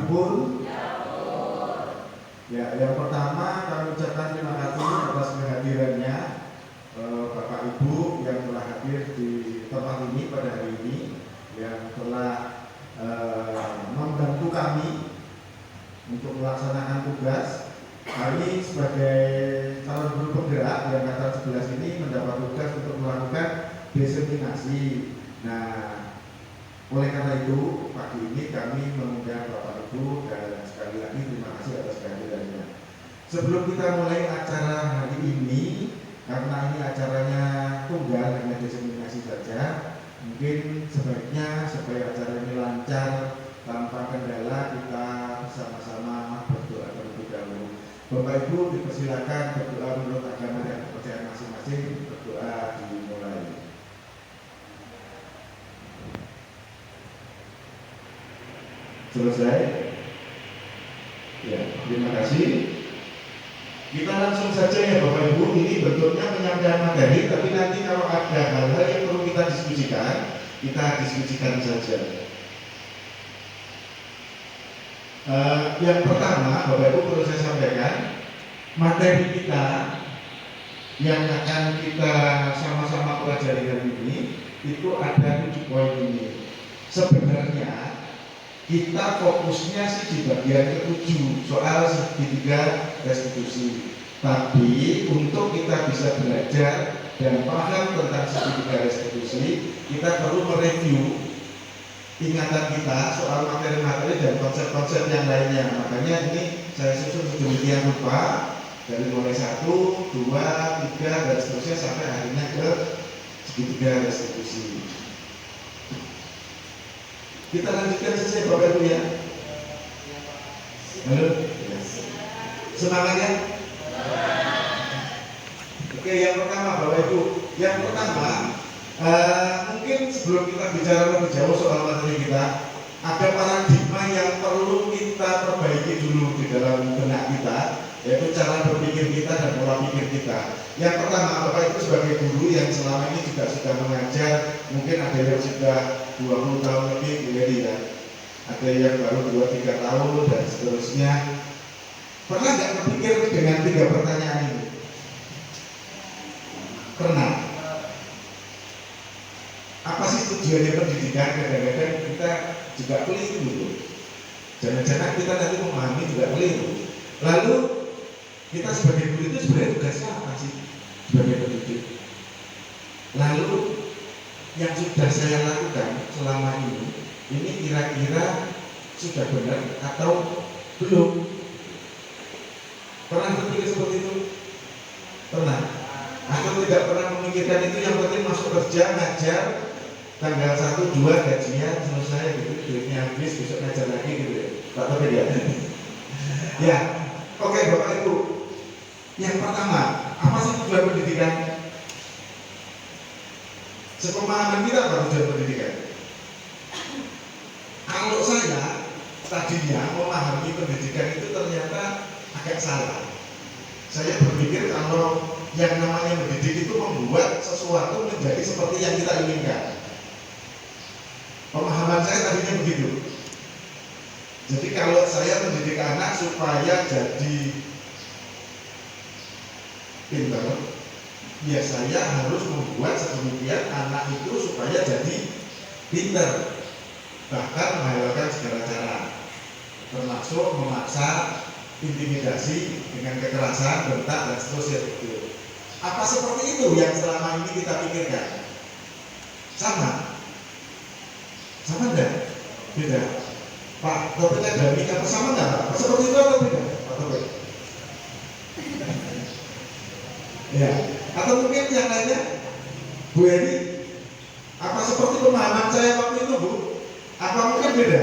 Ampun. Ya, yang pertama kami ucapkan terima kasih atas kehadirannya Bapak Ibu yang telah hadir di tempat ini pada hari ini, yang telah membantu kami untuk melaksanakan tugas. Kami sebagai calon guru penggerak yang angkatan 11 ini mendapat tugas untuk melakukan diseminasi. Nah, oleh karena itu pagi ini kami mengundang Bapak Ibu dan sekali lagi terima kasih atas kehadirannya. Sebelum kita mulai acara hari ini, karena ini acaranya tunggal hanya diseminasi saja, mungkin sebaiknya supaya acara ini lancar tanpa kendala kita sama-sama berdoa terlebih dahulu. Bapak Ibu dipersilakan berdoa menurut agama dan kepercayaan masing-masing. Berdoa dimulai. Selesai? Ya, terima kasih. Kita langsung saja ya Bapak Ibu. Ini bentuknya penyampaian materi, tapi nanti kalau ada hal-hal yang perlu kita diskusikan saja. Yang pertama, Bapak Ibu perlu saya sampaikan, materi kita yang akan kita sama-sama pelajari hari ini itu ada 7 poin ini. Sebenarnya kita fokusnya sih di bagian ke-7 soal segitiga restitusi. Tapi untuk kita bisa belajar dan paham tentang segitiga restitusi, kita perlu mereview ingatan kita soal materi-materi dan konsep-konsep yang lainnya. Makanya ini saya susun sedemikian rupa dari mulai 1, 2, 3 dan seterusnya sampai akhirnya ke segitiga restitusi. Kita lanjutkan saja Bapak Ibu ya. Halo? Semangat ya? Oke, yang pertama Bapak Ibu. Yang pertama, mungkin sebelum kita bicara lebih jauh soal materi kita, ada paradigma yang perlu kita perbaiki dulu di dalam benak kita, yaitu cara berpikir kita dan pola pikir kita. Yang pertama, Bapak Ibu sebagai guru yang selama ini juga sudah mengajar, mungkin ada yang sudah 20 tahun lebih ya, ada yang baru 2-3 tahun dan seterusnya. Pernah nggak berpikir dengan 3 pertanyaan ini? Pernah. Apa sih tujuannya pendidikan? Kadang-kadang kita juga keliru. Jangan-jangan kita nanti memahami juga keliru. Lalu kita sebagai guru itu sebenarnya tugasnya apa sih sebagai pendidik? Lalu yang sudah saya lakukan selama ini kira-kira sudah benar atau belum? Pernah berpikir seperti itu? Pernah? Atau tidak pernah memikirkan itu, yang penting masuk kerja, ngajar, tanggal 1, 2 gajian selesai gitu, duitnya habis, besok ngajar lagi gitu ya. Tak tahu ya? Ya, oke Bapak Ibu. Yang pertama, apa sih tujuan pendidikan? Sepemahaman kita apa tujuan pendidikan? Kalau saya tadinya memahami pendidikan itu ternyata agak salah. Saya berpikir kalau yang namanya mendidik itu membuat sesuatu menjadi seperti yang kita inginkan. Pemahaman saya tadinya begitu. Jadi kalau saya mendidik anak supaya jadi pintar, ya saya harus membuat sedemikian anak itu supaya jadi pintar, bahkan menghalalkan segala cara, termasuk memaksa, intimidasi dengan kekerasan, bentak dan seterusnya itu. Apa seperti itu yang selama ini kita pikirkan? Sama? Sama enggak? Beda? Pak Topik ada mikir sama enggak? Apa seperti itu atau beda? Pak Topik? Ya, atau mungkin yang lainnya? Bu Eni, apa seperti pemahaman saya waktu itu Bu? Apa mungkin beda?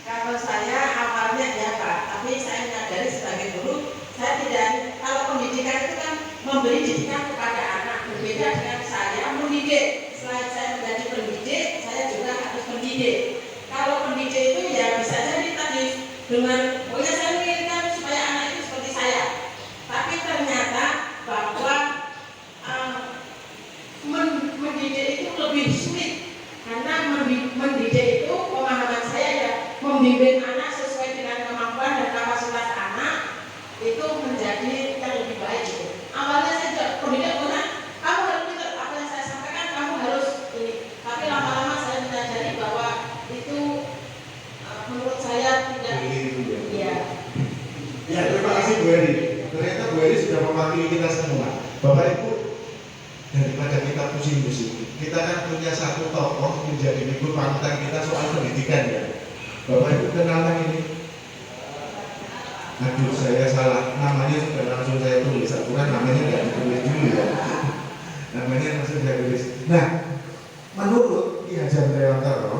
Kalau saya awalnya ya Pak, tapi saya menyadari sebagai guru, saya tidak, kalau pendidikan itu kan memberi didikan kepada anak, berbeda dengan saya mendidik. Selain saya menjadi pendidik, saya juga harus mendidik. Kalau pendidik itu ya bisa jadi tadi dengan, oh ya saya menginginkan supaya anak itu seperti saya. Tapi ternyata bahwa mendidik itu lebih sulit, karena mendidik itu pemahaman saya ya membimbing anak sesuai mewakili kita semua. Bapak Ibu, daripada kita pusing-pusing, kita kan punya satu tokoh menjadi figur panutan kita soal pendidikan ya. Bapak Ibu kenal kan ini? Aduh, saya salah, namanya sudah langsung saya tulis, aturan namanya nggak ditulis dulu ya. Namanya langsung saya tulis. Nah, menurut Ki Hajar Dewantara,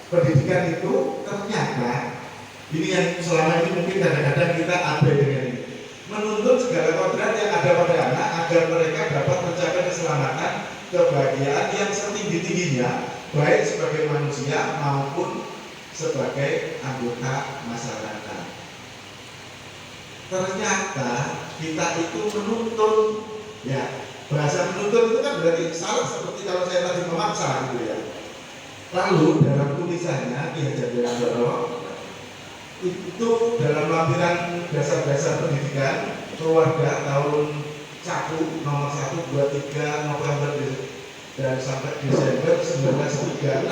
pendidikan itu ternyata ini yang selama ini mungkin kadang-kadang kita abai dengan ini, menuntut segala kodrat yang ada pada anak agar mereka dapat mencapai keselamatan, kebahagiaan yang setinggi-tingginya, baik sebagai manusia maupun sebagai anggota masyarakat. Ternyata kita itu menuntut, ya bahasa menuntut itu kan berarti salah, seperti kalau saya tadi memaksa gitu ya. Lalu dalam tulisannya Ki Hajar Dewantara itu dalam lampiran dasar-dasar pendidikan keluarga tahun 1 nomor 1 23 November dan sampai Desember 1936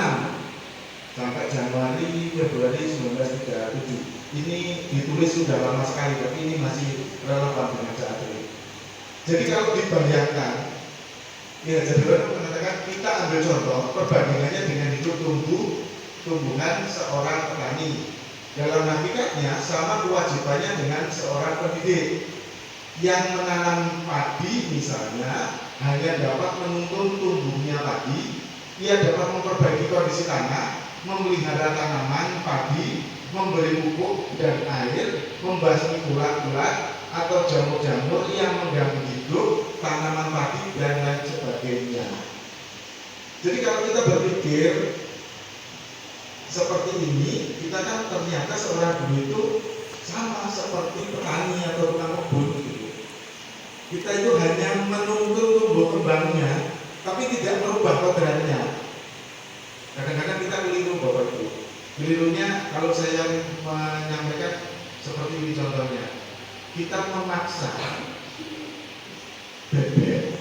sampai Januari Februari 1937. Ini ditulis sudah lama sekali, tapi ini masih relevan dengan saat ini. Jadi kalau dibayangkan, ya jadi orang mengatakan kita ambil contoh perbandingannya dengan hidup tumbuhan seorang petani. Dalam hakikatnya sama kewajibannya dengan seorang pendidik yang menanam padi misalnya hanya dapat menuntun tumbuhnya padi, ia dapat memperbaiki kondisi tanah, memelihara tanaman padi, memberi pupuk dan air, membasmi ulat-ulat atau jamur-jamur yang mengganggu hidup tanaman padi dan lain sebagainya. Jadi kalau kita berpikir seperti ini, kita kan ternyata seorang guru itu sama seperti petani atau tukang kebun gitu. Kita itu hanya menuntun tumbuh kembangnya, tapi tidak merubah kodratnya. Kadang-kadang kita keliru Bapak Ibu. Kelirunya kalau saya menyampaikan seperti ini contohnya, kita memaksa bebek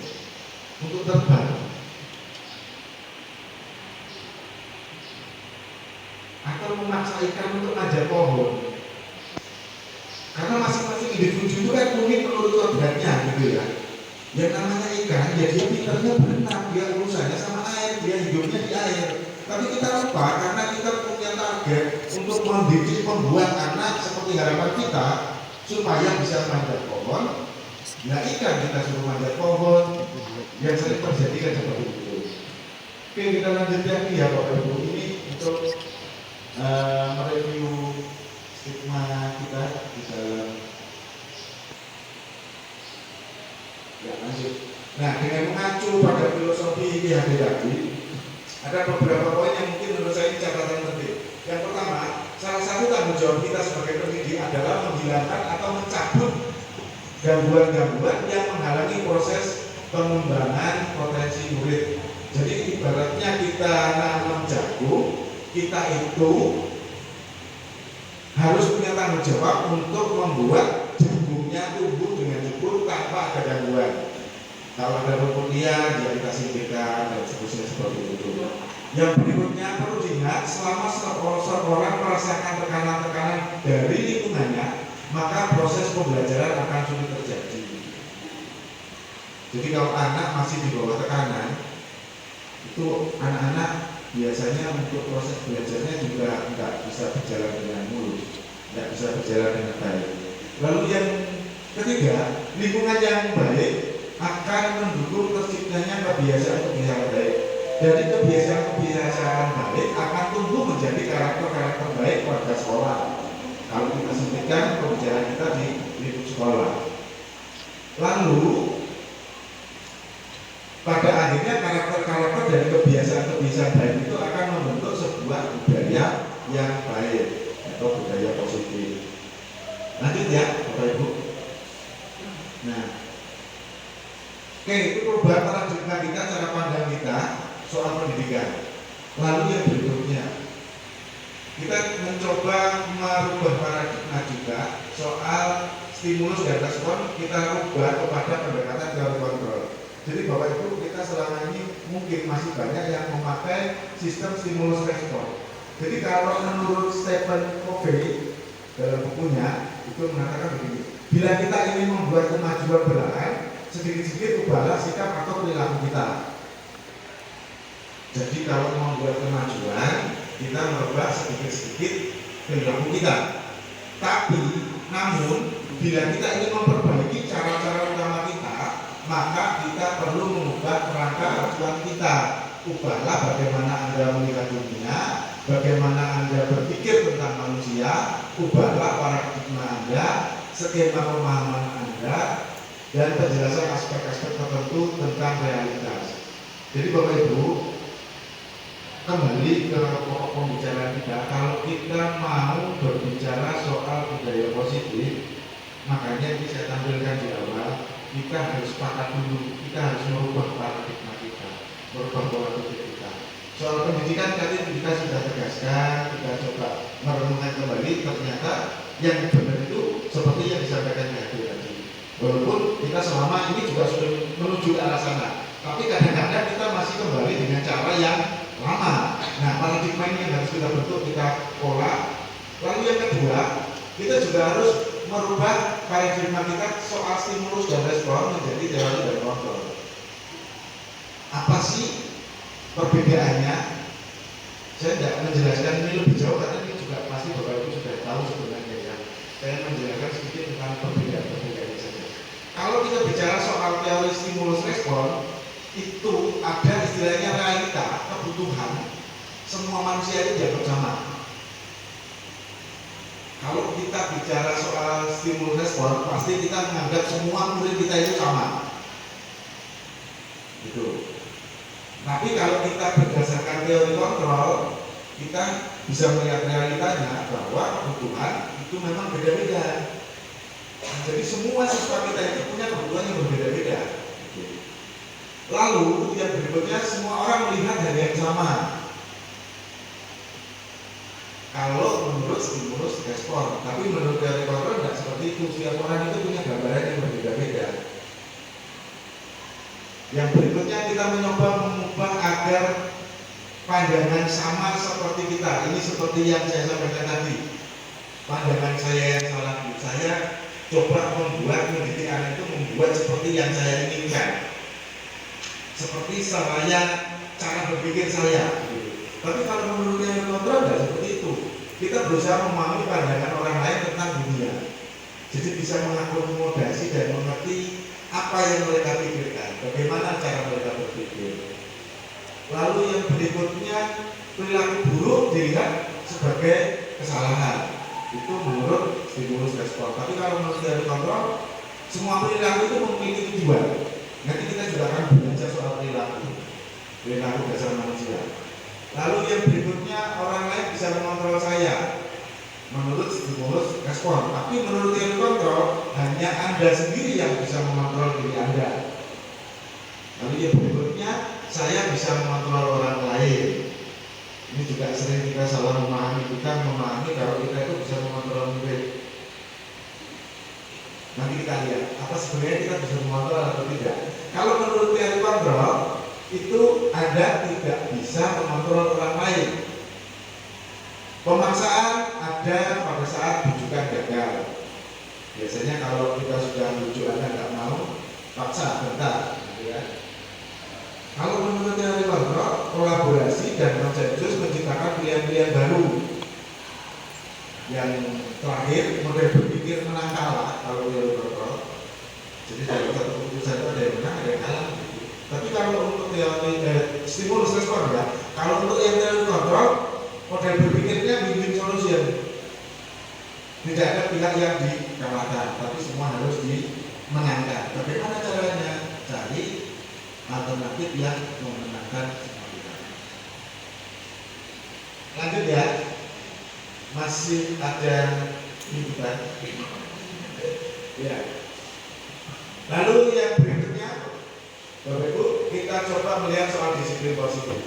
untuk terbang atau memaksa ikan untuk manjat pohon, karena masing-masing individu itu kan unik menurut kodratnya gitu ya. Yang namanya ikan, ya dia pintarnya berenang, dia urusannya sama air, dia hidupnya di air. Tapi kita lupa karena kita punya target untuk mendidik, membuat anak seperti harapan kita supaya bisa manjat pohon. Nah ikan kita suruh manjat pohon, yang sering terjadi kan seperti itu. Oke, kita lanjutkan ya Bapak Ibu, ini untuk mereview stigma kita di dalam. Ya lanjut. Nah dengan mengacu pada filosofi Ki Hajar tadi, ada beberapa poin yang mungkin menurut saya ini catatan penting. Yang pertama, salah satu tanggung jawab kita sebagai pendidik adalah menghilangkan atau mencabut gangguan-gangguan yang menghalangi proses pengembangan potensi murid. Jadi ibaratnya kita nanam jagung, kita itu harus punya tanggung jawab untuk membuat jagungnya tumbuh dengan subur tanpa ada gangguan. Kalau ada rumput liar, dia dikasih singkirkan dan seterusnya seperti itu. Yang berikutnya perlu diingat, selama seorang merasakan tekanan-tekanan dari lingkungannya, maka proses pembelajaran akan sulit terjadi. Jadi kalau anak masih di bawah tekanan, itu anak-anak biasanya untuk proses belajarnya juga tidak bisa berjalan dengan mulus, tidak bisa berjalan dengan baik. Lalu yang ketiga, lingkungan yang baik akan mendukung terciptanya kebiasaan-kebiasaan baik. Dari kebiasaan-kebiasaan baik akan tumbuh menjadi karakter-karakter baik warga sekolah. Kalau kita sempitkan pembicaraan kita di lingkup sekolah. Lalu pada akhirnya karakter-karakter dari kebiasaan-kebiasaan baik itu akan membentuk sebuah budaya yang baik atau budaya positif. Lanjut ya Bapak Ibu. Nah, oke, itu perubahan paradigma kita, cara pandang kita soal pendidikan. Lalu yang berikutnya, kita mencoba merubah paradigma juga soal stimulus dan respon, kita rubah kepada pendekatan teori kontrol. Jadi Bapak Ibu, kita selama ini mungkin masih banyak yang memakai sistem stimulus respon. Jadi kalau menurut Stephen Covey dalam bukunya itu mengatakan begini, Bila kita ingin membuat kemajuan beneran, sedikit-sedikit ubahlah sikap atau perilaku kita. Jadi kalau membuat kemajuan, kita merubah sedikit-sedikit perilaku kita. Tapi, namun, bila kita ingin memperbaiki cara-cara utama kita, maka kita perlu mengubah kerangka acuan kita. Ubahlah bagaimana Anda melihat dunia, bagaimana Anda berpikir tentang manusia, ubahlah paradigma Anda, skema pemahaman Anda, dan penjelasan aspek-aspek tertentu tentang realitas. Jadi Bapak Ibu, kembali ke pokok pembicaraan kita. Kalau kita mau berbicara soal budaya positif, makanya ini saya tampilkan di awal, kita harus sepakat dulu, kita harus merubah paradigma kita, merubah pola pikir kita. Soal pendidikan tadi kita sudah tegaskan, kita coba merenungkan kembali, ternyata yang benar itu seperti yang disampaikan tadi. Walaupun kita selama ini juga sudah menuju ke arah sana, tapi kadang-kadang kita masih kembali dengan cara yang lama. Nah, paradigma ini yang harus kita bentuk, kita pola. Lalu yang kedua, kita juga harus merubah paradigma kita soal stimulus dan respon menjadi teori dan kontrol. Apa sih perbedaannya? Saya tidak menjelaskan ini lebih jauh karena ini juga pasti Bapak Ibu sudah tahu sebenarnya ya. Saya menjelaskan sedikit tentang perbedaan-perbedaannya saja. Kalau kita bicara soal teori stimulus respon, itu ada istilahnya realita, kebutuhan semua manusia itu dianggap sama. Kalau kita bicara soal stimulus respon, pasti kita menganggap semua murid kita itu sama. Gitu. Tapi kalau kita berdasarkan teori kontrol, kita bisa melihat realitanya bahwa kebutuhan itu memang beda-beda. Jadi semua siswa kita itu punya kebutuhan yang berbeda-beda. Lalu yang berikutnya semua orang melihat hal yang sama. Kalau menurut stimulus respon, tapi menurut teori kontrol tidak seperti itu. Setiap orang itu punya gambaran yang berbeda-beda. Yang berikutnya kita mencoba mengubah agar pandangan sama seperti kita. Ini seperti yang saya sampaikan tadi. Pandangan saya yang salah, saya coba membuat mendidik anak itu membuat seperti yang saya inginkan, seperti cara berpikir saya. Tapi kalau menurut teori kontrol tidak seperti itu. Kita berusaha memahami pandangan orang lain tentang dunia, jadi bisa mengakomodasi dan mengerti apa yang mereka pikirkan, bagaimana cara mereka berpikir. Lalu yang berikutnya, perilaku buruk dilihat sebagai kesalahan. Itu menurut stimulus respon. Tapi kalau menurut teori kontrol, semua perilaku itu memiliki tujuan. Nanti kita juga akan belajar soal perilaku dasar manusia. Lalu yang berikutnya, orang lain bisa mengontrol saya menurut stimulus respon. Tapi menurut teori kontrol, hanya Anda sendiri yang bisa mengontrol diri Anda. Lalu yang berikutnya, saya bisa mengontrol orang lain. Ini juga sering kita salah memahami. Kita memahami kalau kita itu bisa mengontrol murid. Nanti kita lihat apa sebenarnya kita bisa mengontrol atau tidak. Kalau menurut teori kontrol, itu Anda tidak bisa mengontrol orang lain. Pemaksaan ada pada saat bujukan gagal. Biasanya kalau kita sudah bujuk Anda nggak mau, paksa bentar, gitu ya. Kalau menurut teori kontrol, kolaborasi dan konsensus menciptakan pilihan-pilihan baru. Yang terakhir, model berpikir menang kalah kalau teori kontrol. Jadi dalam satu keputusan itu ada yang menang, ada yang kalah. Gitu. Tapi kalau untuk teori stimulus respon ya, kalau untuk yang teori kontrol, model berpikirnya win-win solution. Tidak ada pihak yang dikalahkan, tapi semua harus dimenangkan. Bagaimana caranya? Cari alternatif yang memenangkan semua pihak. Lanjut ya, masih ada liputan. Ya. Lalu yang berikutnya, Bapak Ibu, kita coba melihat soal disiplin positif.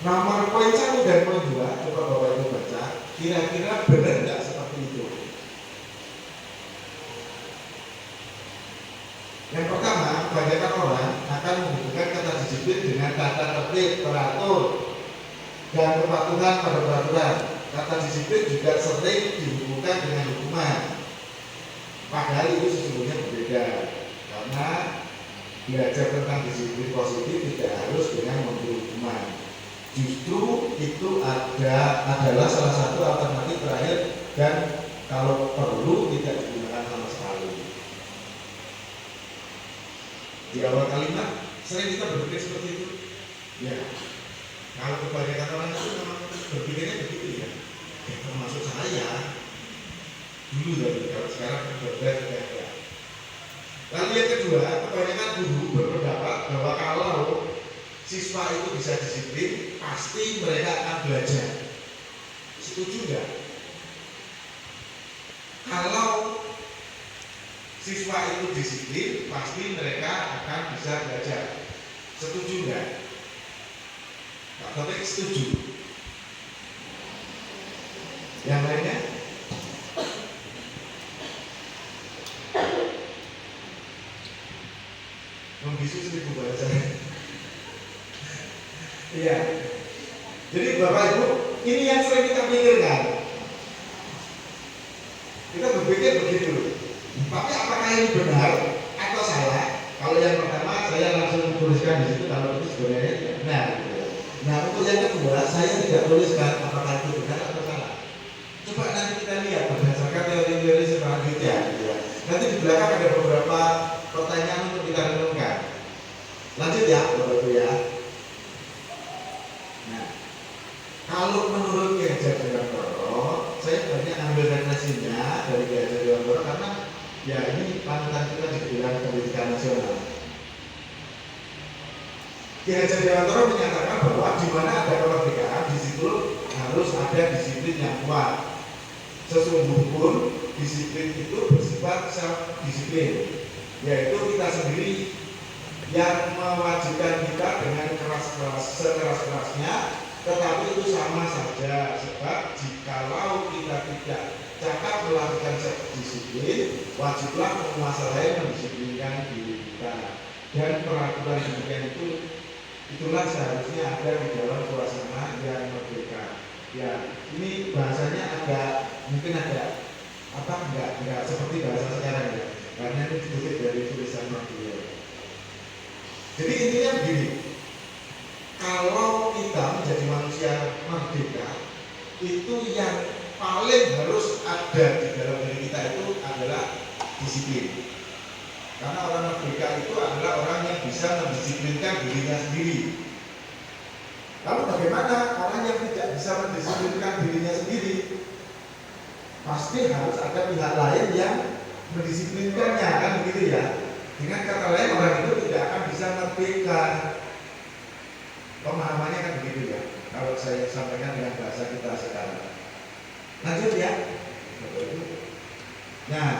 Nomor poin 1 dan poin 2, coba Bapak Ibu baca. Kira-kira benar nggak seperti itu? Yang pertama, kebanyakan orang akan menghubungkan kata disiplin dengan kata tertib, teratur, dan kepatuhan pada peraturan. Kata disiplin juga sering dihubungkan dengan hukuman. itu sesungguhnya berbeda, karena belajar tentang disiplin positif tidak harus dengan memberi hukuman. Justru itu adalah salah satu alternatif terakhir dan kalau perlu tidak digunakan sama sekali. Di awal kalimat sering kita berpikir seperti itu. Ya, kalau kebanyakan orang itu memang berpikirnya begitu ya. Termasuk saya dulu dari kalau sekarang berbeda. Lalu yang kedua, kebanyakan guru berpendapat bahwa kalau siswa itu bisa disiplin, pasti mereka akan belajar. Setuju nggak? Kalau siswa itu disiplin, pasti mereka akan bisa belajar. Setuju nggak? Pak Taufik setuju. Yang lainnya? Membisu 1000 bahasa. Iya. Jadi Bapak Ibu, ini yang sering kita pikirkan. Kita berpikir begitu. Tapi apakah ini benar atau salah? Kalau yang pertama saya langsung tuliskan di situ kalau itu sebenarnya benar. Nah untuk yang kedua saya tidak tuliskan apakah itu benar atau salah. Coba nanti kita lihat berdasarkan teori-teori selanjutnya. Nanti di belakang ada beberapa pertanyaan untuk kita renungkan. Lanjut ya, Bapak Ibu ya. Nah, kalau menurut Ki Hajar Dewantara, saya banyak ambil referensinya dari Ki Hajar Dewantara karena ya ini panutan kita di bidang pendidikan nasional. Ki Hajar Dewantara menyatakan bahwa di mana ada kemerdekaan, di situ harus ada disiplin yang kuat. Sesungguhnya pun disiplin itu bersifat self disiplin, yaitu kita sendiri yang mewajibkan kita dengan sekeras-kerasnya, tetapi itu sama saja sebab jikalau kita tidak cakap melakukan disiplin, wajiblah penguasa lain mendisiplinkan diri kita. Dan peraturan demikian itulah seharusnya ada di dalam suasana yang merdeka. Ya, ini bahasanya mungkin agak enggak seperti bahasa sekarang ya, karena ini dikutip dari tulisan beliau. Jadi intinya begini, kalau kita menjadi manusia merdeka, itu yang paling harus ada di dalam diri kita itu adalah disiplin. Karena orang merdeka itu adalah orang yang bisa mendisiplinkan dirinya sendiri. Lalu bagaimana orang yang tidak bisa mendisiplinkan dirinya sendiri? Pasti harus ada pihak lain yang mendisiplinkannya, kan begitu ya. Dengan kata lain orang itu tidak akan bisa merdeka. Pemahamannya kan begitu ya. Kalau saya sampaikan dengan bahasa kita sekarang. Lanjut ya. Nah,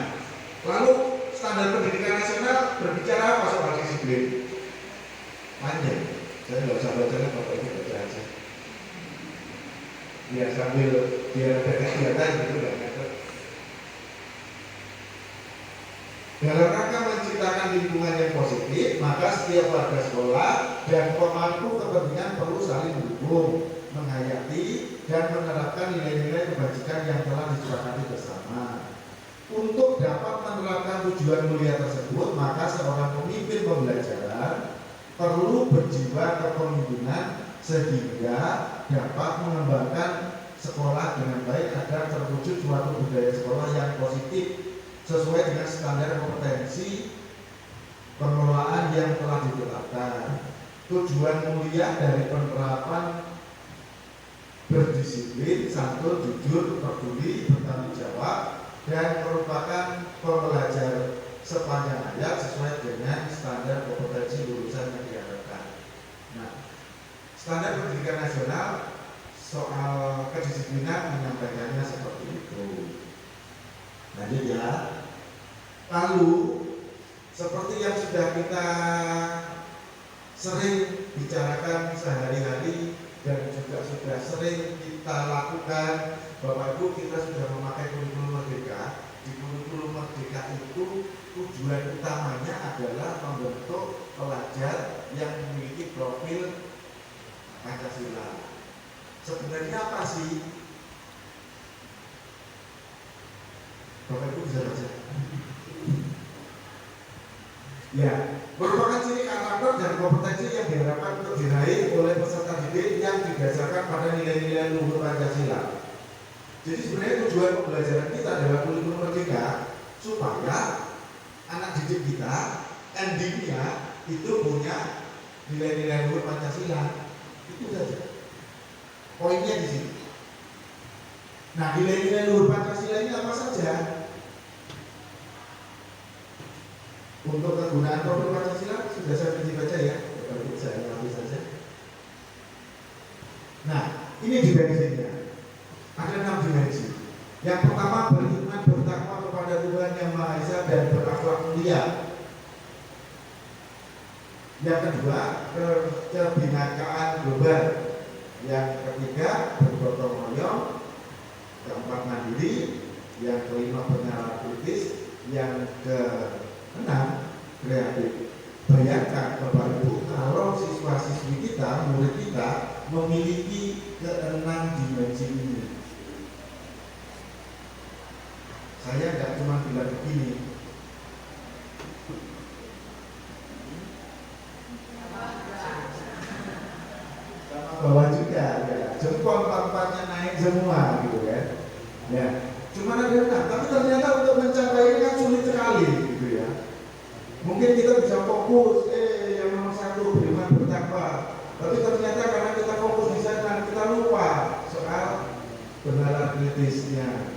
lalu standar pendidikan nasional berbicara apa soal disiplin? Panjang. Saya nggak usah baca, Bapak Ibu baca aja. Ya sambil biar ada kegiatan gitu nggak ngatur. Dalam rangka menciptakan lingkungan yang positif, maka setiap warga sekolah dan pemangku kepentingan perlu saling mendukung, menghayati, dan menerapkan nilai-nilai kebajikan yang telah disepakati bersama. Untuk dapat menerapkan tujuan mulia tersebut, maka seorang pemimpin pembelajaran perlu berjiwa kepemimpinan sehingga dapat mengembangkan sekolah dengan baik agar terwujud suatu budaya sekolah yang positif sesuai dengan standar kompetensi pengelolaan yang telah ditetapkan. Tujuan mulia dari penerapan berdisiplin, santun, jujur, peduli, bertanggung jawab, dan merupakan pembelajar sepanjang hayat sesuai dengan standar kompetensi lulusan yang diharapkan. Nah, standar pendidikan nasional soal kedisiplinan menyampaikannya seperti itu. Lanjut ya. Lalu seperti yang sudah kita sering bicarakan sehari-hari dan juga sudah sering kita lakukan, Bapak Ibu, kita sudah memakai kurikulum merdeka. Di kurikulum merdeka itu tujuan utamanya adalah membentuk pelajar yang memiliki profil Pancasila. Sebenarnya apa sih? Bapak Ibu bisa baca. Ya, merupakan ciri karakter dan kompetensi yang diharapkan untuk diraih oleh peserta didik yang didasarkan pada nilai-nilai luhur Pancasila. Jadi sebenarnya tujuan pembelajaran kita dalam kurikulum Merdeka supaya anak didik kita endingnya itu punya nilai-nilai luhur Pancasila. Itu saja. Poinnya di sini. Nah, nilai-nilai luhur Pancasila ini apa saja? Untuk kegunaan profil Pancasila sudah saya kunci baca ya, baru saya ambil saja. Nah, ini dimensinya. Ada 6 dimensi. Yang pertama, beriman bertakwa kepada Tuhan Yang Maha Esa dan berakhlak mulia. Yang kedua, kebinekaan global. Yang ketiga, bergotong royong. Keempat, mandiri. Yang kelima, bernalar kritis. Yang keenam, kreatif. Bayangkan Bapak Ibu, kalau siswa-siswi kita, murid kita memiliki keenam dimensi ini. Saya tidak cuma bilang begini. Sama bawah juga, ya. Jempol empat-empatnya naik semua, gitu kan. Ya, cuma ada enam, tapi ternyata untuk mencapai ini kan sulit sekali, gitu ya. Mungkin kita bisa fokus, yang nomor 1 beriman bertakwa. Tapi ternyata karena kita fokus di sana, kita lupa soal benalar kritisnya.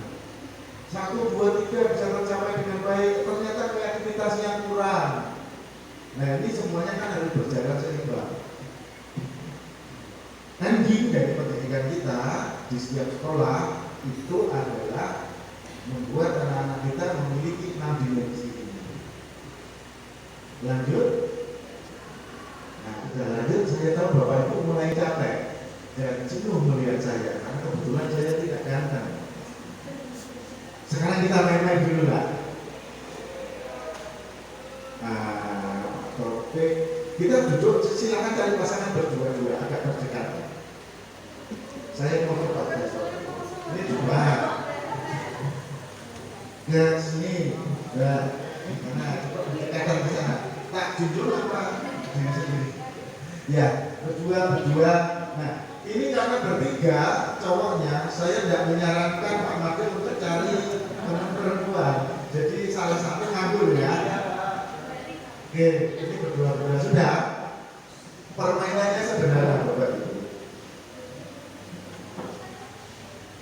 1, 2, 3 bisa tercapai dengan baik, ternyata kreativitasnya kurang. Nah, ini semuanya kan harus berjalan seimbang. Ending dari pendidikan kita di setiap sekolah itu adalah membuat anak-anak kita memiliki 6 dimensi ini. Lanjut. Nah, udah lanjut, saya tahu Bapak Ibu mulai capek dan jenuh melihat saya karena kebetulan saya tidak ganteng. Sekarang kita main-main dulu lah. Nah, topik kita duduk, silakan cari pasangan berdua-dua agak terdekat. Saya mau coba ini coba ke sini, mana coba dekatkan ke sana. Tak jujur apa diri sendiri. Ya, berdua. Nah, ini karena bertiga cowoknya, saya tidak menyarankan Pak Martin untuk cari teman perempuan. Jadi salah satu ngabur ya. Oke, ini berdua sudah. Permainannya sederhana Bapak Ibu.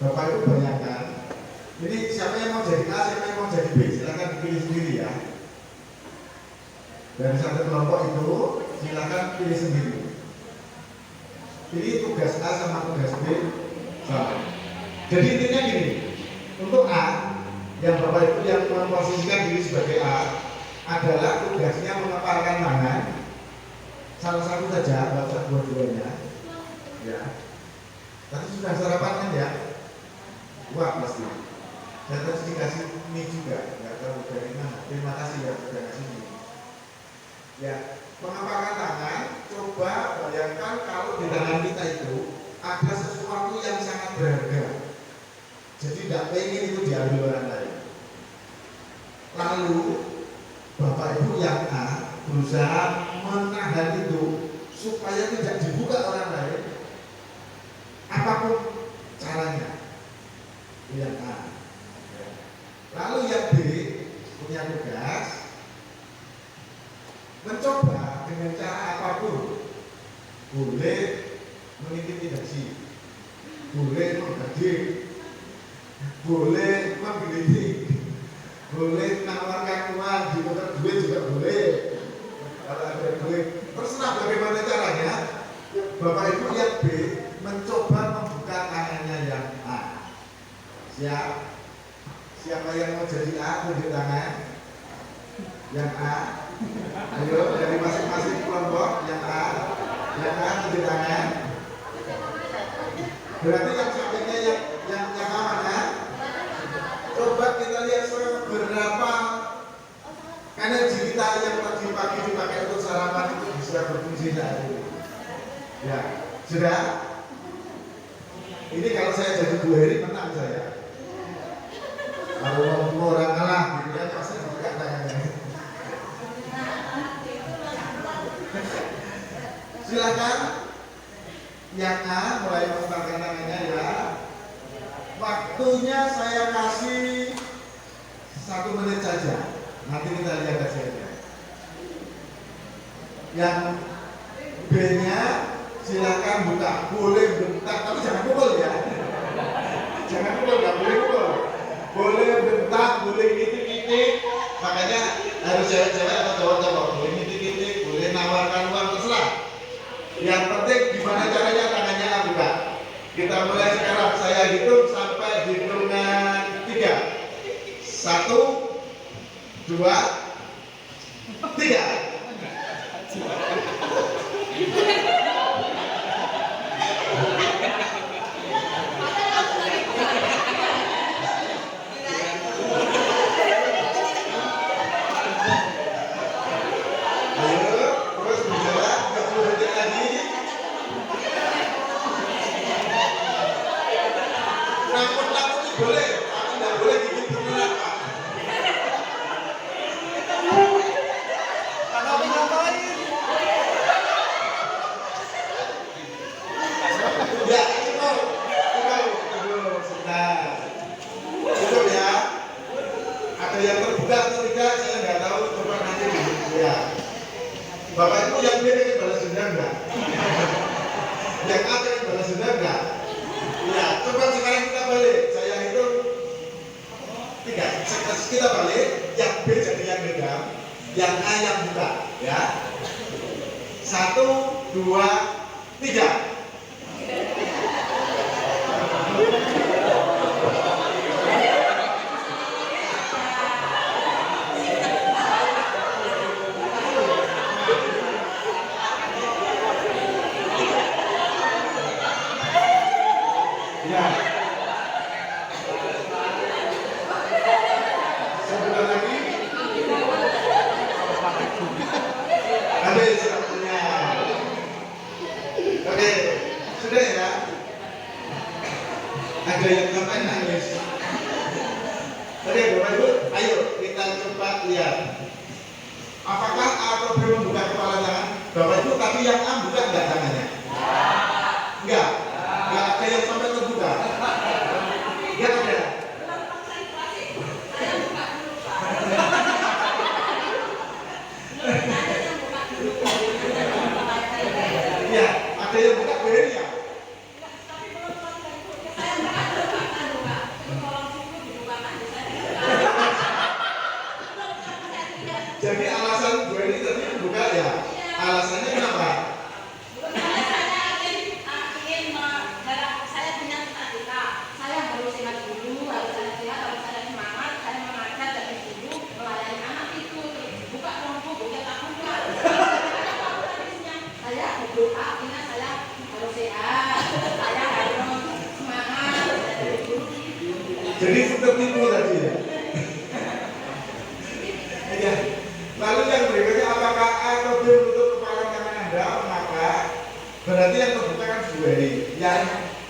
Bapak Ibu bayangkan. Ini siapa yang mau jadi A, siapa yang mau jadi B, silakan dipilih sendiri ya. Dari satu kelompok itu silakan pilih sendiri. Pilih tugas A sama tugas B sama. Jadi intinya gini, untuk A yang Bapak Ibu yang memposisikan diri sebagai A adalah tugasnya mengepalkan tangan salah satu saja, nggak usah dua-duanya. Ya. Tadi sudah sarapan kan ya? Wah pasti. Saya tadi dikasih mie juga, nggak tahu dari mana. Terima kasih ya sudah kasih mie. Ya, mengepalkan tangan. Coba bayangkan kalau di tangan kita itu ada sesuatu yang sangat berharga. Jadi tidak pengen itu diambil orang lain. Lalu Bapak Ibu yang A berusaha menahan itu supaya tidak dibuka orang lain. Apapun caranya. Yang A. Lalu yang B punya tugas mencoba dengan cara apapun, boleh mengintimidasi, boleh menggadik, boleh menggelitik, boleh menawarkan uang, ditukar duit juga boleh. Kalau ada duit, terserah bagaimana caranya. Bapak Ibu yang B mencoba membuka tangannya yang A. Siapa yang mau jadi A tunjuk tangan? Yang A. Ayo dari masing-masing kelompok yang A tunjuk tangan. Berarti yang sampingnya yang mana? Coba kita lihat seberapa energi kita yang tadi pagi dipakai untuk sarapan itu bisa berfungsi saat ini. Ya, sudah. Ini kalau saya jadi Bu Heri menang saya. Kalau orang kalah gitu ya pasti buka tangannya. Nanti kita lihat hasilnya. Yang B-nya silakan buka, boleh bentak, tapi jangan pukul ya. Jangan pukul, nggak boleh pukul. Boleh bentak, boleh kitik-kitik. Makanya harus cewek-cewek atau cowok-cowok, boleh kitik-kitik, boleh nawarkan uang, terserah. Yang penting gimana caranya tangannya buka. Kita mulai sekarang, saya hitung sampai hitungan 3. 1, 2, 3. Boleh, tapi nggak boleh gigit beneran, Pak. Kalau ngapain? Ya, cukup, sebentar. Cukup ya. Ada yang terbuka atau tidak, saya nggak tahu. Coba nanti ya. Bapak Ibu yang B pengen balas dendam nggak? Yang A pengen balas dendam nggak? Ya, coba sekarang kita balik. Saya hitung 3. Kita balik. Yang B jadi yang dendam, yang A yang buka. Ya. 1, 2, 3. Ya. Sebentar lagi. Ada satunya. Oke, sudah ya. Ada yang ngapain nangis? Oke, Bapak Ibu, ayo kita coba lihat. Apakah A atau B membuka kepala tangan? Bapak Ibu, tapi yang A buka enggak tangannya? Enggak. Enggak ada yang sampai terbuka. Enggak ada. Ya, ada yang buka B-nya. Jadi alasan gue ini tadi buka ya. Alasannya kenapa? Jadi tertipu tadi ya. Ya. Lalu yang berikutnya, apakah A atau B menutup kepala tangan Anda? Maka berarti yang terbuka kan Zuhairi.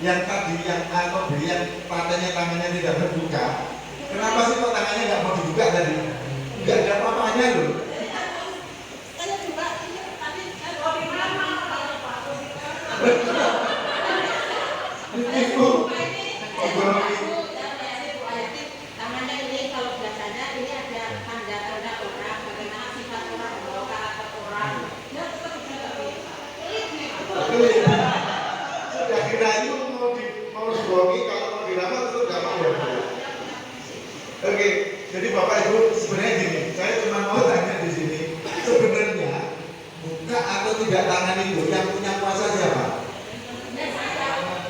Yang tadi yang A atau B yang patahnya tangannya tidak terbuka. Kenapa sih kok tangannya nggak mau dibuka tadi? Nggak ada apa-apanya loh. Ibu, sudah dirayu mau dibohongi, kalau mau dilamar itu nggak mau. Oke, jadi Bapak Ibu sebenarnya gini, saya cuma mau tanya di sini, sebenarnya buka atau tidak tangan itu yang punya kuasa siapa?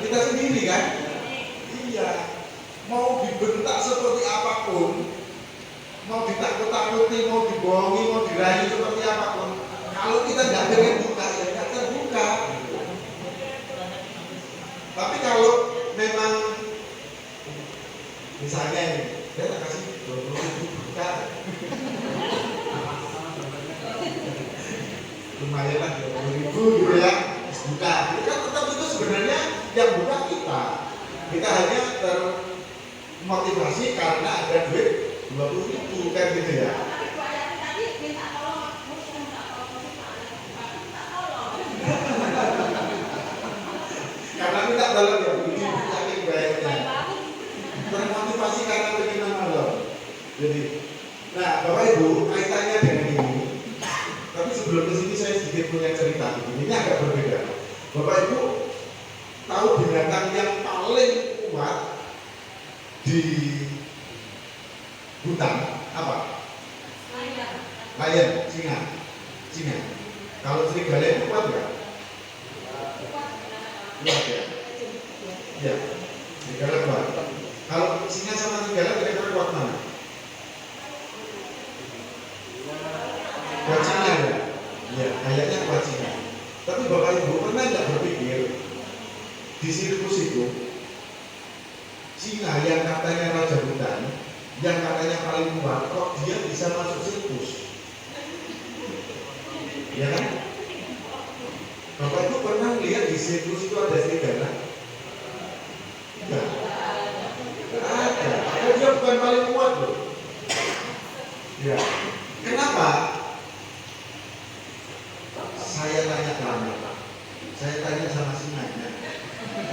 Kita sendiri kan? Iya. Mau dibentak seperti apapun, mau ditakut-takuti, mau dibohongi, mau dirayu seperti apapun, kalau kita nggak pengen buka ya nggak terbuka. Tapi kalau memang misalnya ini, dia tak kasih 20.000 buka, lumayan lah 20.000 gitu ya, buka. Itu kan tetap itu sebenarnya yang buka kita. Kita hanya termotivasi karena ada duit 20.000 kan gitu ya. Karena minta tolong ya, ini yakin bayarnya. Termotivasi karena pengen nolong. Jadi, nah Bapak Ibu, Ibu, kaitannya dengan ini. Tapi sebelum ke sini saya sedikit punya cerita. Ini agak berbeda. Bapak Ibu tahu binatang yang paling kuat di hutan apa? Lion, singa. Kalau serigala itu kuat nggak? Kuat ya. Ya, serigala kuat. Kalau singa sama serigala kira-kira kuat mana? Kuat singa ya? Ya, kayaknya kuat singa. Tapi Bapak Ibu pernah nggak berpikir di sirkus itu singa yang katanya raja hutan, yang katanya paling kuat, kok dia bisa masuk sirkus? Ya kan? Bapak Ibu pernah lihat di sirkus itu ada serigala? Enggak. Enggak ada. Karena dia bukan paling kuat loh. Ya. Kenapa? Saya tanya ke Pak. Saya tanya sama singanya.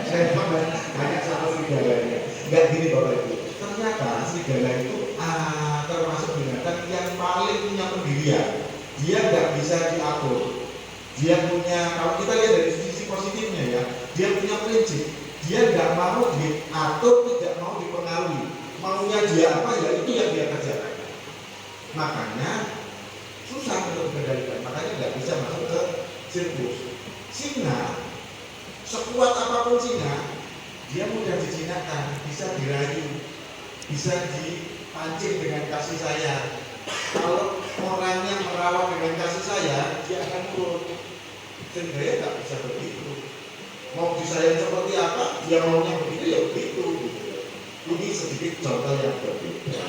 Saya banyak sama serigalanya. Enggak gini Bapak Ibu. Ternyata serigala itu termasuk binatang yang paling punya pendirian. Dia nggak bisa diatur. Dia punya, kalau kita lihat dari sisi positifnya ya, dia punya prinsip. Dia nggak mau diatur, tidak mau dipengaruhi. Maunya dia apa ya itu yang dia kerjakan. Makanya susah untuk dikendalikan. Makanya nggak bisa masuk ke sirkus. Singa, sekuat apapun singa, dia mudah dijinakkan, bisa dirayu, bisa dipancing dengan kasih sayang. Kalau orangnya merawat dengan kasih sayang, dia akan turun. Sehingga ya nggak bisa begitu. Mau disayang seperti apa, dia maunya begitu ya begitu. Ini sedikit contoh yang berbeda.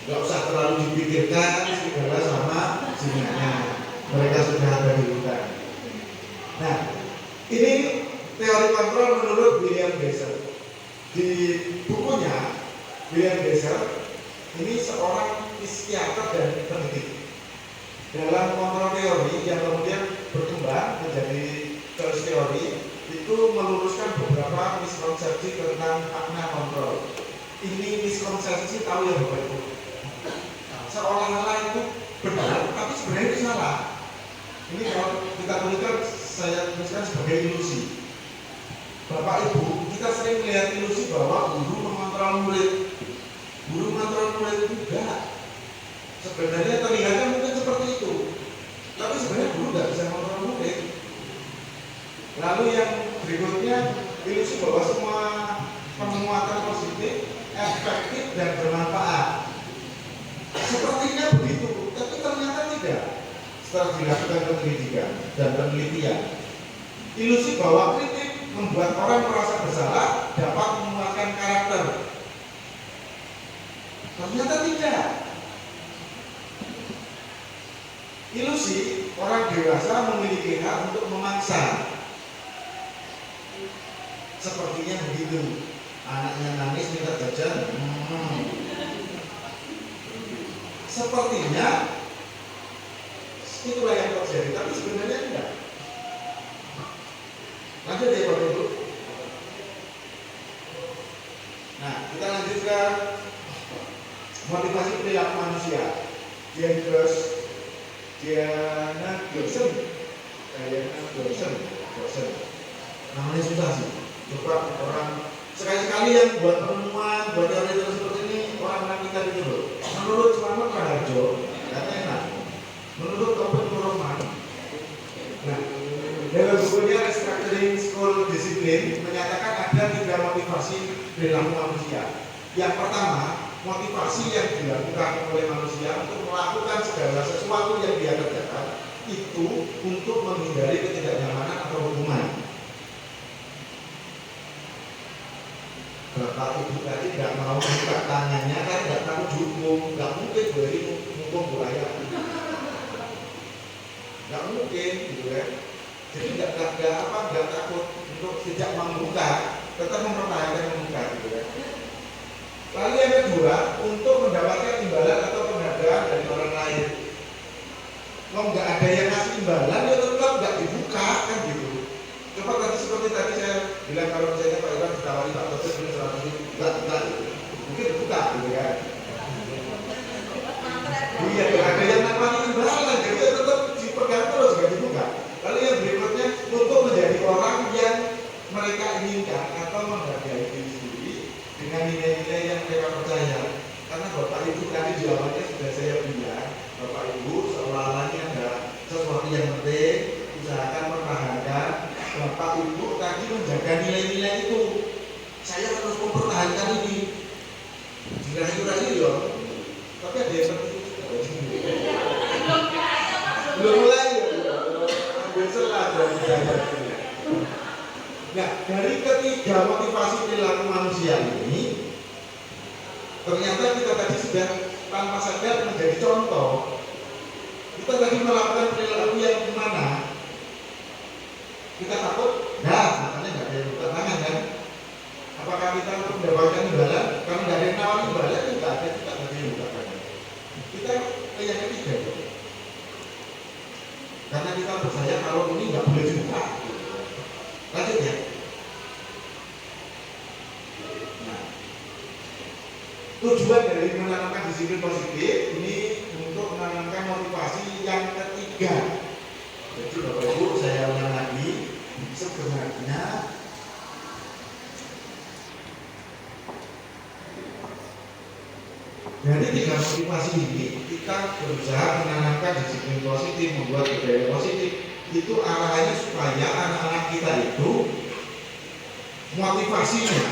Nggak usah terlalu dipikirkan segala sama singanya. Mereka sudah ada di hutan. Nah, ini teori kontrol menurut William Geiser. Di bukunya William Geiser ini seorang psikiater dan pendidik. Dalam kontrol teori yang kemudian berkembang menjadi terus teori itu meluruskan beberapa miskonsepsi tentang makna kontrol. Ini miskonsepsi tahu ya Bapak Ibu. Seolah-olah itu benar, tapi sebenarnya itu salah. Ini kalau kita tuliskan, saya tuliskan sebagai ilusi. Bapak Ibu, kita sering melihat ilusi bahwa guru mengontrol murid. Guru mengontrol murid itu enggak. Sebenarnya terlihatnya mungkin seperti itu, tapi sebenarnya guru nggak bisa mengontrol murid. Lalu yang berikutnya, ilusi bahwa semua penguatan positif, efektif dan bermanfaat. Sepertinya begitu, tapi ternyata tidak. Setelah dilakukan penyelidikan dan penelitian, ilusi bahwa kritik membuat orang merasa bersalah dapat menguatkan karakter. Ternyata tidak. Ilusi orang dewasa memiliki hak untuk memaksa. Sepertinya begitu. Anaknya nangis minta jajan. Sepertinya itulah yang terjadi, tapi sebenarnya tidak. Lanjut ya Bapak Ibu. Nah, kita lanjutkan motivasi perilaku manusia. Diana Gerson. Namanya susah sih. Coba orang sekali-sekali yang buat penemuan, buat teori seperti ini orang-orang kita gitu loh. Menurut Selamat Raharjo, katanya enak. Menurut Open Roman, nah, dalam bukunya Restructuring School Discipline menyatakan ada 3 motivasi perilaku manusia. Yang pertama, motivasi yang dilakukan oleh manusia untuk melakukan segala sesuatu yang dia kerjakan itu untuk menghindari ketidaknyamanan atau hukuman. Bapak Ibu tadi nggak mau buka tangannya kan nggak tahu dihukum, nggak mungkin beri hukum buaya, nggak mungkin gitu ya. Jadi nggak takut untuk tidak membuka, tetap mempertahankan membuka gitu ya. Lalu yang kedua, untuk mendapatkan imbalan atau penghargaan dari orang lain. Kalau nggak ada yang ngasih imbalan, ya tetap nggak dibuka kan gitu. Coba tadi seperti tadi saya bilang kalau misalnya Pak Iwan ditawari Pak Toto bilang 100 ribu, enggak gitu. Mungkin dibuka gitu kan. Iya, nggak ada menjaga nilai-nilai itu. Saya terus mempertahankan ini. Dirayu-rayu ya, tapi ada yang belum mulai ya, ambil celah dari saya. Nah, dari ketiga motivasi perilaku manusia ini, ternyata kita tadi sudah tanpa sadar menjadi contoh. Kita tadi melakukan perilaku yang mana? Kita takut, makanya nggak ada yang buka tangan kan? Apakah kita mendapatkan imbalan? Kalau nggak ada yang nawarin imbalan, itu nggak ada juga bagi yang buka tangan. Kita yang ketiga, karena kita percaya kalau ini nggak boleh juga. Lanjut ya. Nah, tujuan dari menanamkan disiplin positif ini untuk menanamkan motivasi yang ketiga. Jadi Bapak Ibu, saya ulang lagi, sebenarnya dari tiga motivasi ini kita berusaha menanamkan disiplin positif, membuat budaya positif. Itu arahnya supaya anak-anak kita itu motivasinya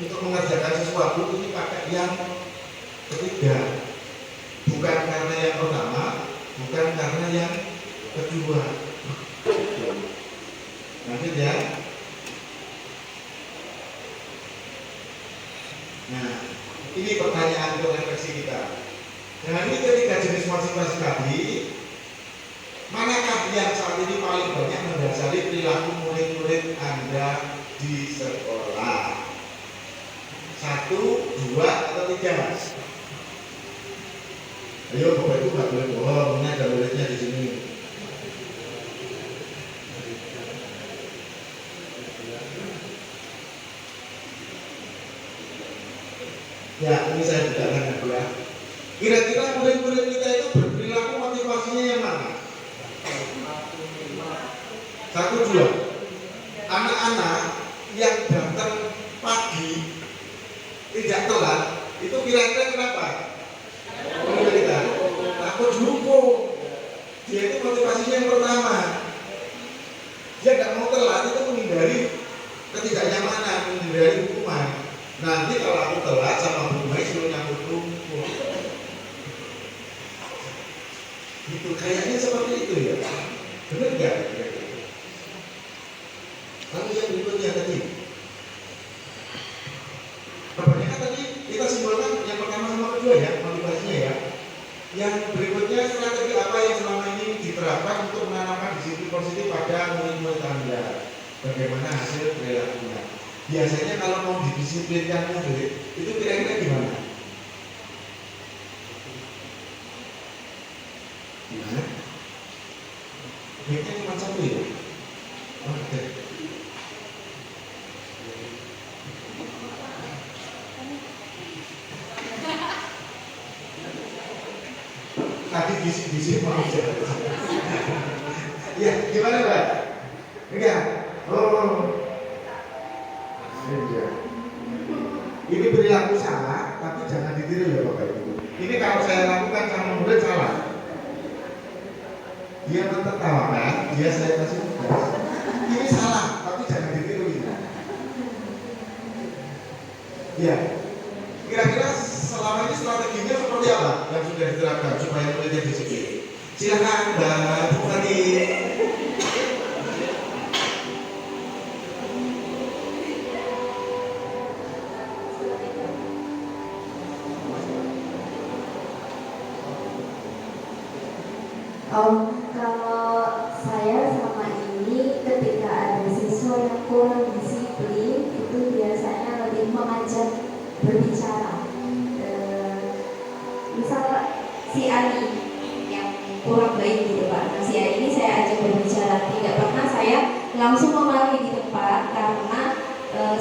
untuk mengerjakan sesuatu ini pakai yang ketiga, bukan karena yang pertama, bukan karena yang kedua. Lanjut ya. Nah, ini pertanyaan untuk refleksi kita. Dengan ini ketiga jenis motivasi tadi, manakah yang saat ini paling banyak mendasari perilaku murid-murid Anda di sekolah? 1, 2, atau 3, Mas? Ayo, Bapak Ibu nggak boleh bohong, ini ada muridnya di sini. Ya, ini saya buka tangan ya. Kira-kira murid-murid kita itu berperilaku motivasinya yang mana? 1, 2. Anak-anak yang datang pagi tidak telat itu kira-kira kenapa? Kita takut jumpo. Dia itu motivasinya yang pertama. Dia nggak mau telat itu menghindari ketidaknyamanan, menghindari hukuman. Nanti kalau aku telat sama Bu Mai suruh nyambut rumput. Gitu, kayaknya seperti itu ya. Benar nggak? Lalu yang berikutnya tadi, kebanyakan tadi kita simpulkan yang pertama sama kedua ya, motivasinya ya. Yang berikutnya strategi apa yang selama ini diterapkan untuk menanamkan disiplin positif pada murid-murid Anda? Bagaimana hasil perilakunya? Biasanya kalau mau didisiplinkan murid itu kira-kira gimana? Gimana? Baiknya cuma satu ya? Oke. Tadi bisik-bisik mau jalan. Ya, gimana Pak? Enggak? Oh. Iya. Ini perilaku salah, tapi jangan ditiru ya Bapak Ibu. Ini kalau saya lakukan sama murid salah. Dia tertawakan, dia saya kasih tugas. Ini salah, tapi jangan ditiru ini. Iya. Kira-kira selama ini strateginya seperti apa yang sudah diterapkan supaya muridnya disiplin? Silakan Mbak Bu Fani. Kalau saya selama ini ketika ada siswa yang kurang disiplin itu biasanya lebih mengajak berbicara. Misal si Ali yang kurang baik gitu Pak, nah, si Ali ini saya ajak berbicara. Tidak pernah saya langsung memarahi di tempat karena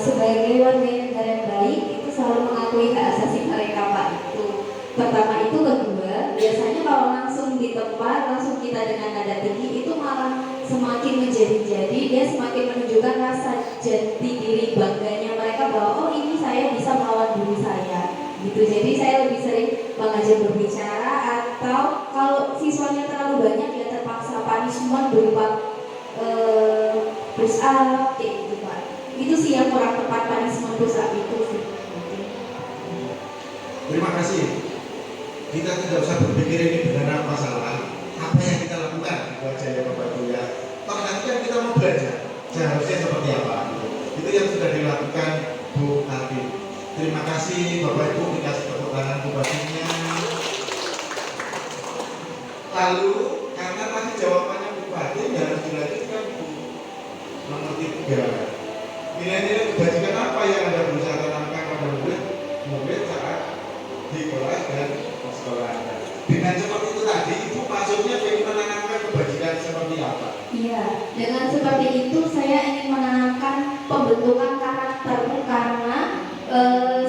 sebagai warga negara yang baik itu selalu mengakui hak asasi mereka Pak. Itu pertama. Itu kedua, biasanya kalau langsung di tempat, langsung kita dengan nada tinggi itu malah semakin menjadi-jadi, dia semakin menunjukkan rasa jati diri bangganya mereka bahwa oh ini saya bisa melawan diri saya gitu. Jadi saya lebih sering mengajak berbicara, atau kalau siswanya terlalu banyak ya terpaksa punishment berupa push up kayak gitu Pak. Itu sih yang kurang tepat punishment saat itu sih. Terima kasih. Kita tidak usah berpikir ini benar apa salah. Apa yang kita lakukan itu aja ya Bapak Ibu ya. Toh nanti kan kita mau belajar seharusnya seperti apa gitu. Itu yang sudah dilakukan Bu Ardi. Terima kasih Bapak Ibu, dikasih tepuk tangan bupatinya. Lalu karena tadi jawabannya Bupati harus dilanjutkan Bu. Nomor 3. Nilai-nilai kebajikan apa yang Anda berusaha tanamkan pada murid saat di kelas dan sekolah Anda? Dengan seperti itu tadi, Ibu maksudnya ingin menanamkan kebajikan seperti apa? Iya, dengan seperti itu saya ingin menanamkan pembentukan karakter karena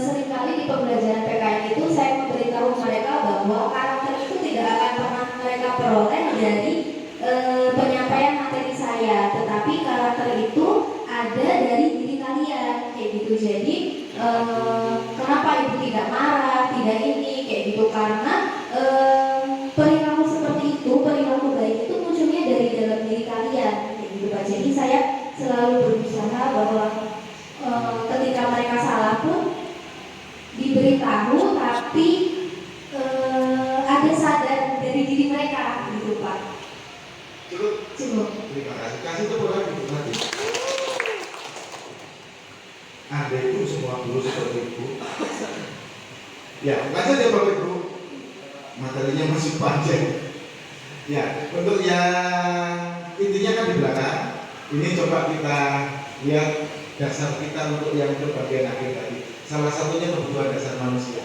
seringkali di pembelajaran PKN itu saya memberitahu mereka bahwa karakter itu tidak akan pernah mereka peroleh dari penyampaian materi saya, tetapi karakter itu ada dari diri kalian kayak gitu. Jadi kenapa ibu tidak marah, tidak ini kayak gitu, karena perilaku seperti itu, perilaku baik itu munculnya dari dalam diri kalian kayak gitu Pak. Jadi saya selalu berusaha bahwa ketika mereka salah pun diberitahu, tapi ada sadar dari diri mereka gitu Pak. Cukup. Terima kasih. Kasih tepuk tangan Ibu nanti. Anda itu semua guru seperti Ibu. Ya, bukan saja Bapak Ibu. Materinya masih panjang. Ya, untuk yang intinya kan di belakang. Ini coba kita lihat dasar kita untuk yang bagian akhir tadi. Salah satunya kebutuhan dasar manusia.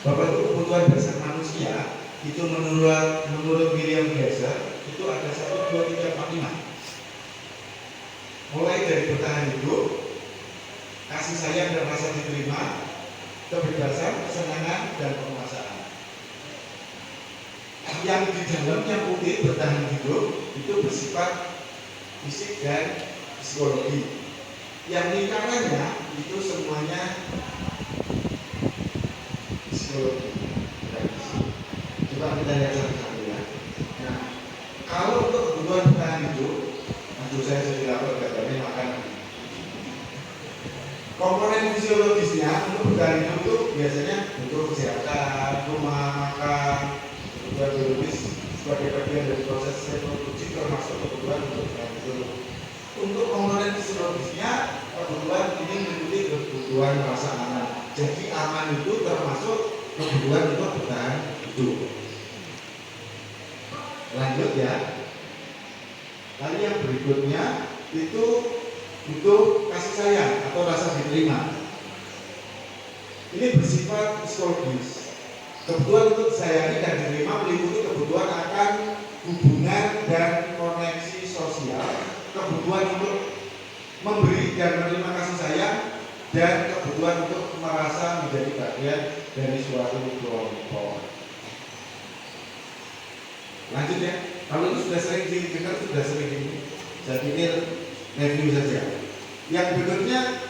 Bapak Ibu, kebutuhan dasar manusia itu menurut William Glasser itu ada 1, 2, 3, 4, 5. Mulai dari bertahan hidup, kasih sayang dan rasa diterima, kebebasan, kesenangan, dan penguasaan. Yang di dalam yang putih bertahan hidup itu bersifat fisik dan psikologi. Yang lingkarannya itu semuanya psikologi. Coba kita lihat satu-satu ya. Nah, kalau untuk kebutuhan bertahan hidup, saya sudah lapor katanya makan. Komponen fisiologisnya untuk bertahan hidup itu biasanya butuh kesehatan, rumah, makan, kebutuhan biologis sebagai bagian dari proses reproduksi termasuk kebutuhan untuk bertahan hidup. Untuk komponen fisiologisnya, kebutuhan ini meliputi kebutuhan rasa aman. Jadi aman itu termasuk kebutuhan untuk bertahan hidup. Lanjut ya. Lalu yang berikutnya itu butuh kasih sayang atau rasa diterima. Ini bersifat psikologis. Kebutuhan untuk disayangi dan diterima meliputi kebutuhan akan hubungan dan koneksi sosial, kebutuhan untuk memberi dan menerima kasih sayang, dan kebutuhan untuk merasa menjadi bagian dari suatu kelompok. Lanjut ya. Kalau ini sudah sering didengar, sudah sering ini, saya pikir review saja. Yang berikutnya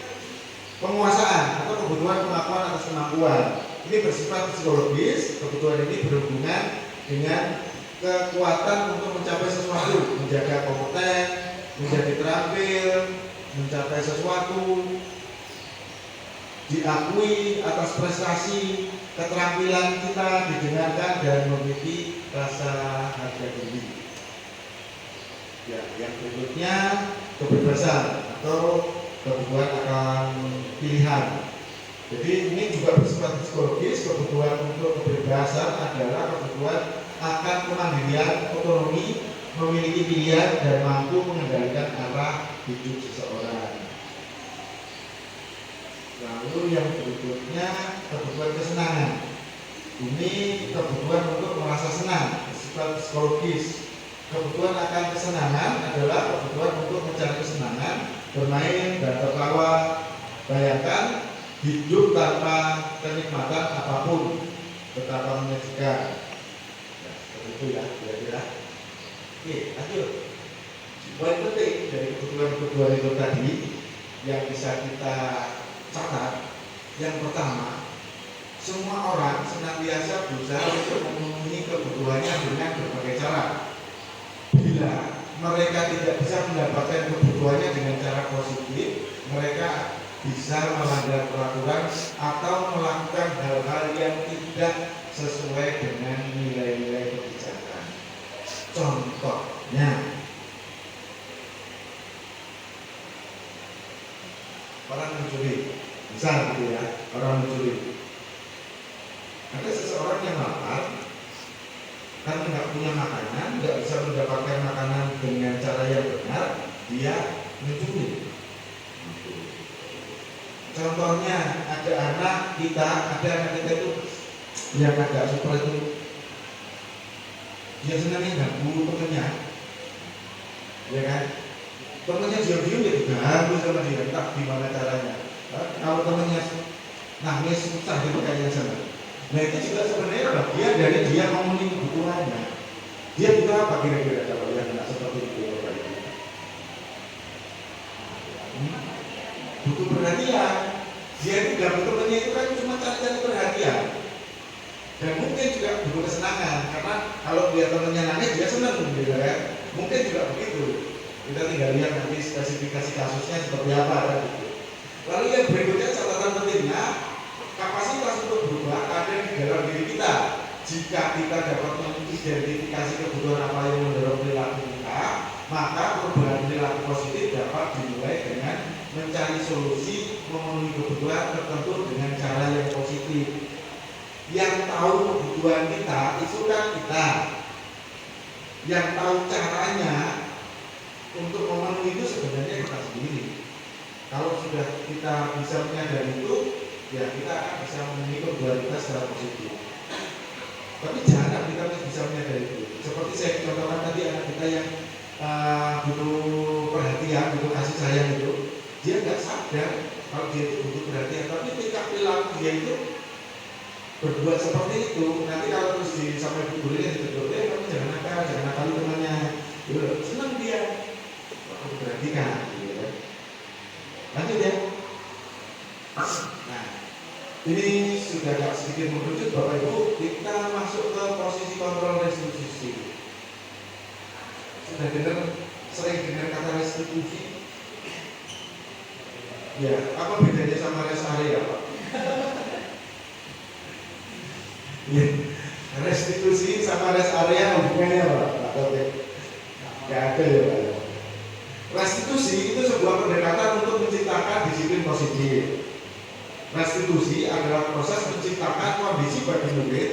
penguasaan atau kebutuhan pengakuan atas kemampuan. Ini bersifat psikologis. Kebutuhan ini berhubungan dengan kekuatan untuk mencapai sesuatu, menjaga kompeten, menjadi terampil, mencapai sesuatu, diakui atas prestasi, keterampilan kita didengarkan dan memiliki rasa harga diri. Ya, yang berikutnya kebebasan atau kebutuhan akan pilihan. Jadi ini juga bersifat psikologis. Kebutuhan untuk kebebasan adalah kebutuhan akan kemandirian, otonomi, memiliki pilihan dan mampu mengendalikan arah hidup seseorang. Lalu yang berikutnya kebutuhan kesenangan. Ini kebutuhan untuk merasa senang, bersifat psikologis. Kebutuhan akan kesenangan adalah kebutuhan untuk mencari kesenangan, bermain dan tertawa. Bayangkan hidup tanpa kenikmatan apapun, betapa menyenangkan. Ya, seperti itu ya, kira-kira. Oke, lanjut. Poin penting dari kebutuhan-kebutuhan itu tadi yang bisa kita catat. Yang pertama, semua orang senantiasa berusaha untuk memenuhi kebutuhannya dengan berbagai cara. Bila mereka tidak bisa mendapatkan kebutuhannya dengan cara positif, mereka bisa melanggar peraturan atau melakukan hal-hal yang tidak sesuai dengan nilai-nilai kebijakan. Contohnya, orang mencuri, misal gitu ya, orang mencuri. Ada seseorang yang lapar, kan nggak punya makanan, nggak bisa mendapatkan makanan dengan cara yang benar, dia mencuri. Contohnya ada anak kita itu yang agak super itu, dia senangnya ganggu temennya, ya kan? Temennya diam-diam ya diganggu sama dia, entah gimana caranya. Kalau temennya nangis susah gitu kayaknya sana. Nah itu juga sebenarnya bagian dari dia memenuhi kebutuhannya. Dia butuh apa kira-kira kalau yang nggak seperti itu? Butuh perhatian. Dia itu ganggu temennya itu kan cuma cari-cari perhatian. Dan mungkin juga butuh kesenangan, karena kalau dia temennya nangis dia senang gitu kan. Mungkin juga begitu. Kita tinggal lihat nanti spesifikasi kasusnya seperti apa kan gitu. Lalu yang berikutnya catatan pentingnya, kapasitas untuk berubah ada di dalam diri kita. Jika kita dapat mengidentifikasi kebutuhan apa yang mendorong perilaku kita, maka perubahan perilaku positif dapat dimulai dengan mencari solusi memenuhi kebutuhan tertentu dengan cara yang positif. Yang tahu kebutuhan kita itu kan kita. Yang tahu caranya untuk memenuhi itu sebenarnya kita sendiri. Kalau sudah kita bisa menyadari itu, ya kita akan bisa memenuhi kebutuhan kita secara positif. Tapi jarang kita bisa menyadari itu. Seperti saya contohkan tadi, anak kita yang butuh perhatian, butuh kasih sayang itu, dia nggak sadar kalau dia itu butuh perhatian. Tapi tingkah perilaku dia itu berbuat seperti itu. Nanti kalau terus sampai gurunya ditegur, kamu jangan nakal temannya. Senang dia, aku perhatikan. Gitu. Lanjut ya. Nah, ini sudah agak sedikit mengerucut Bapak Ibu. Kita masuk ke posisi kontrol restitusi. Sudah sering dengar kata restitusi? Ya, apa bedanya sama rest area Pak? Ya, restitusi sama rest area hubungannya Pak? Gak ada ya Pak. Restitusi itu sebuah pendekatan untuk menciptakan disiplin positif. Restitusi adalah proses menciptakan kondisi bagi murid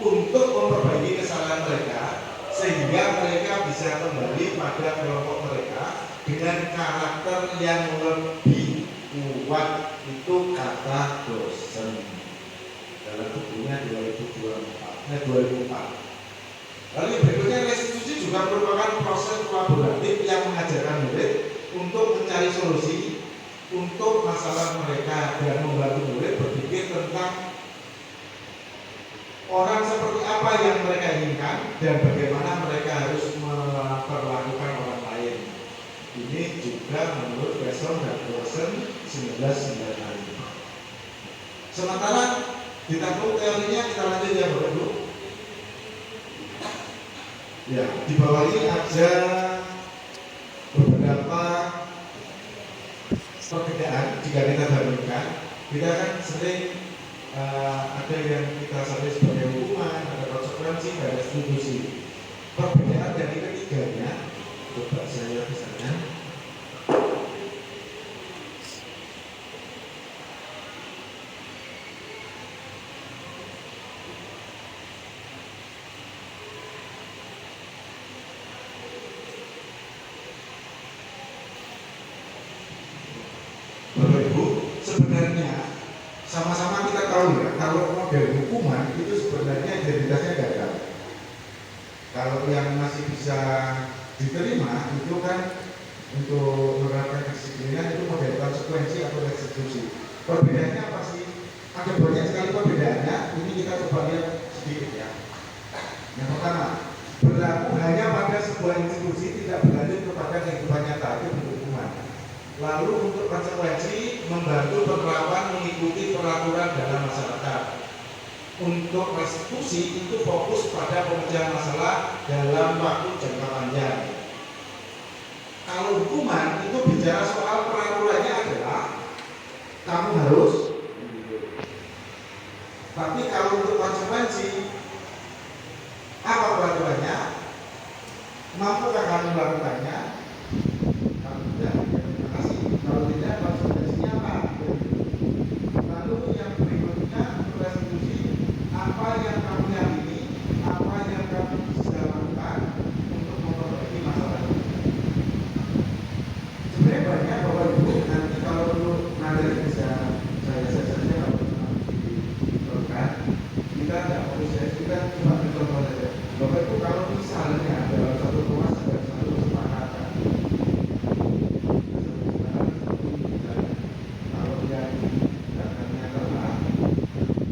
untuk memperbaiki kesalahan mereka sehingga mereka bisa kembali pada kelompok mereka dengan karakter yang lebih kuat. Itu kata dosen dalam bukunya 2004. Lalu berikutnya, restitusi juga merupakan proses kolaboratif yang mengajarkan murid untuk mencari solusi untuk masalah mereka dan membantu murid berpikir tentang orang seperti apa yang mereka inginkan dan bagaimana mereka harus memperlakukan orang lain. Ini juga menurut Besson dan Wilson 1995. Sementara di tabel teorinya kita lanjut ya Bapak Ibu. Ya, di bawah ini ada beberapa perbedaan jika kita bandingkan. Kita kan sering ada yang kita sebut sebagai hukuman, ada konsekuensi, ada restitusi. Perbedaan dari ketiganya, coba saya misalnya. Bapak Ibu, sebenarnya sama-sama kita tahu ya, kalau model hukuman itu sebenarnya identitasnya gagal. Kalau yang masih bisa diterima itu kan untuk menerapkan kedisiplinan itu model konsekuensi atau restitusi. Perbedaannya apa sih? Ada banyak sekali perbedaannya. Ini kita coba lihat sedikit ya. Yang pertama, berlaku hanya pada sebuah institusi, tidak berlanjut kepada kehidupan nyata, itu bentuk hukuman. Lalu untuk konsekuensi, membantu perlakuan mengikuti peraturan dalam masyarakat. Untuk restitusi itu fokus pada pemecahan masalah dalam waktu jangka panjang. Kalau hukuman itu bicara soal peraturannya ada, kamu harus. Tapi kalau untuk konsekuensi, apa peraturannya? Mampukah kamu melakukannya? Kalau tidak, ya terima kasih. Kalau tidak, konsekuensinya apa? Lalu yang berikutnya untuk restitusi, apa yang kamu yakini, apa yang kamu bisa lakukan untuk memperbaiki masalah ini. Sebenarnya banyak Bapak Ibu, nanti kalau perlu materi bisa saya saja kalau diperlukan. Kita tidak mau kita cuma bercontoh saja. Bapak Ibu kalau misalnya dalam satu kelas ada satu kesepakatan, kalau yang datangnya telat,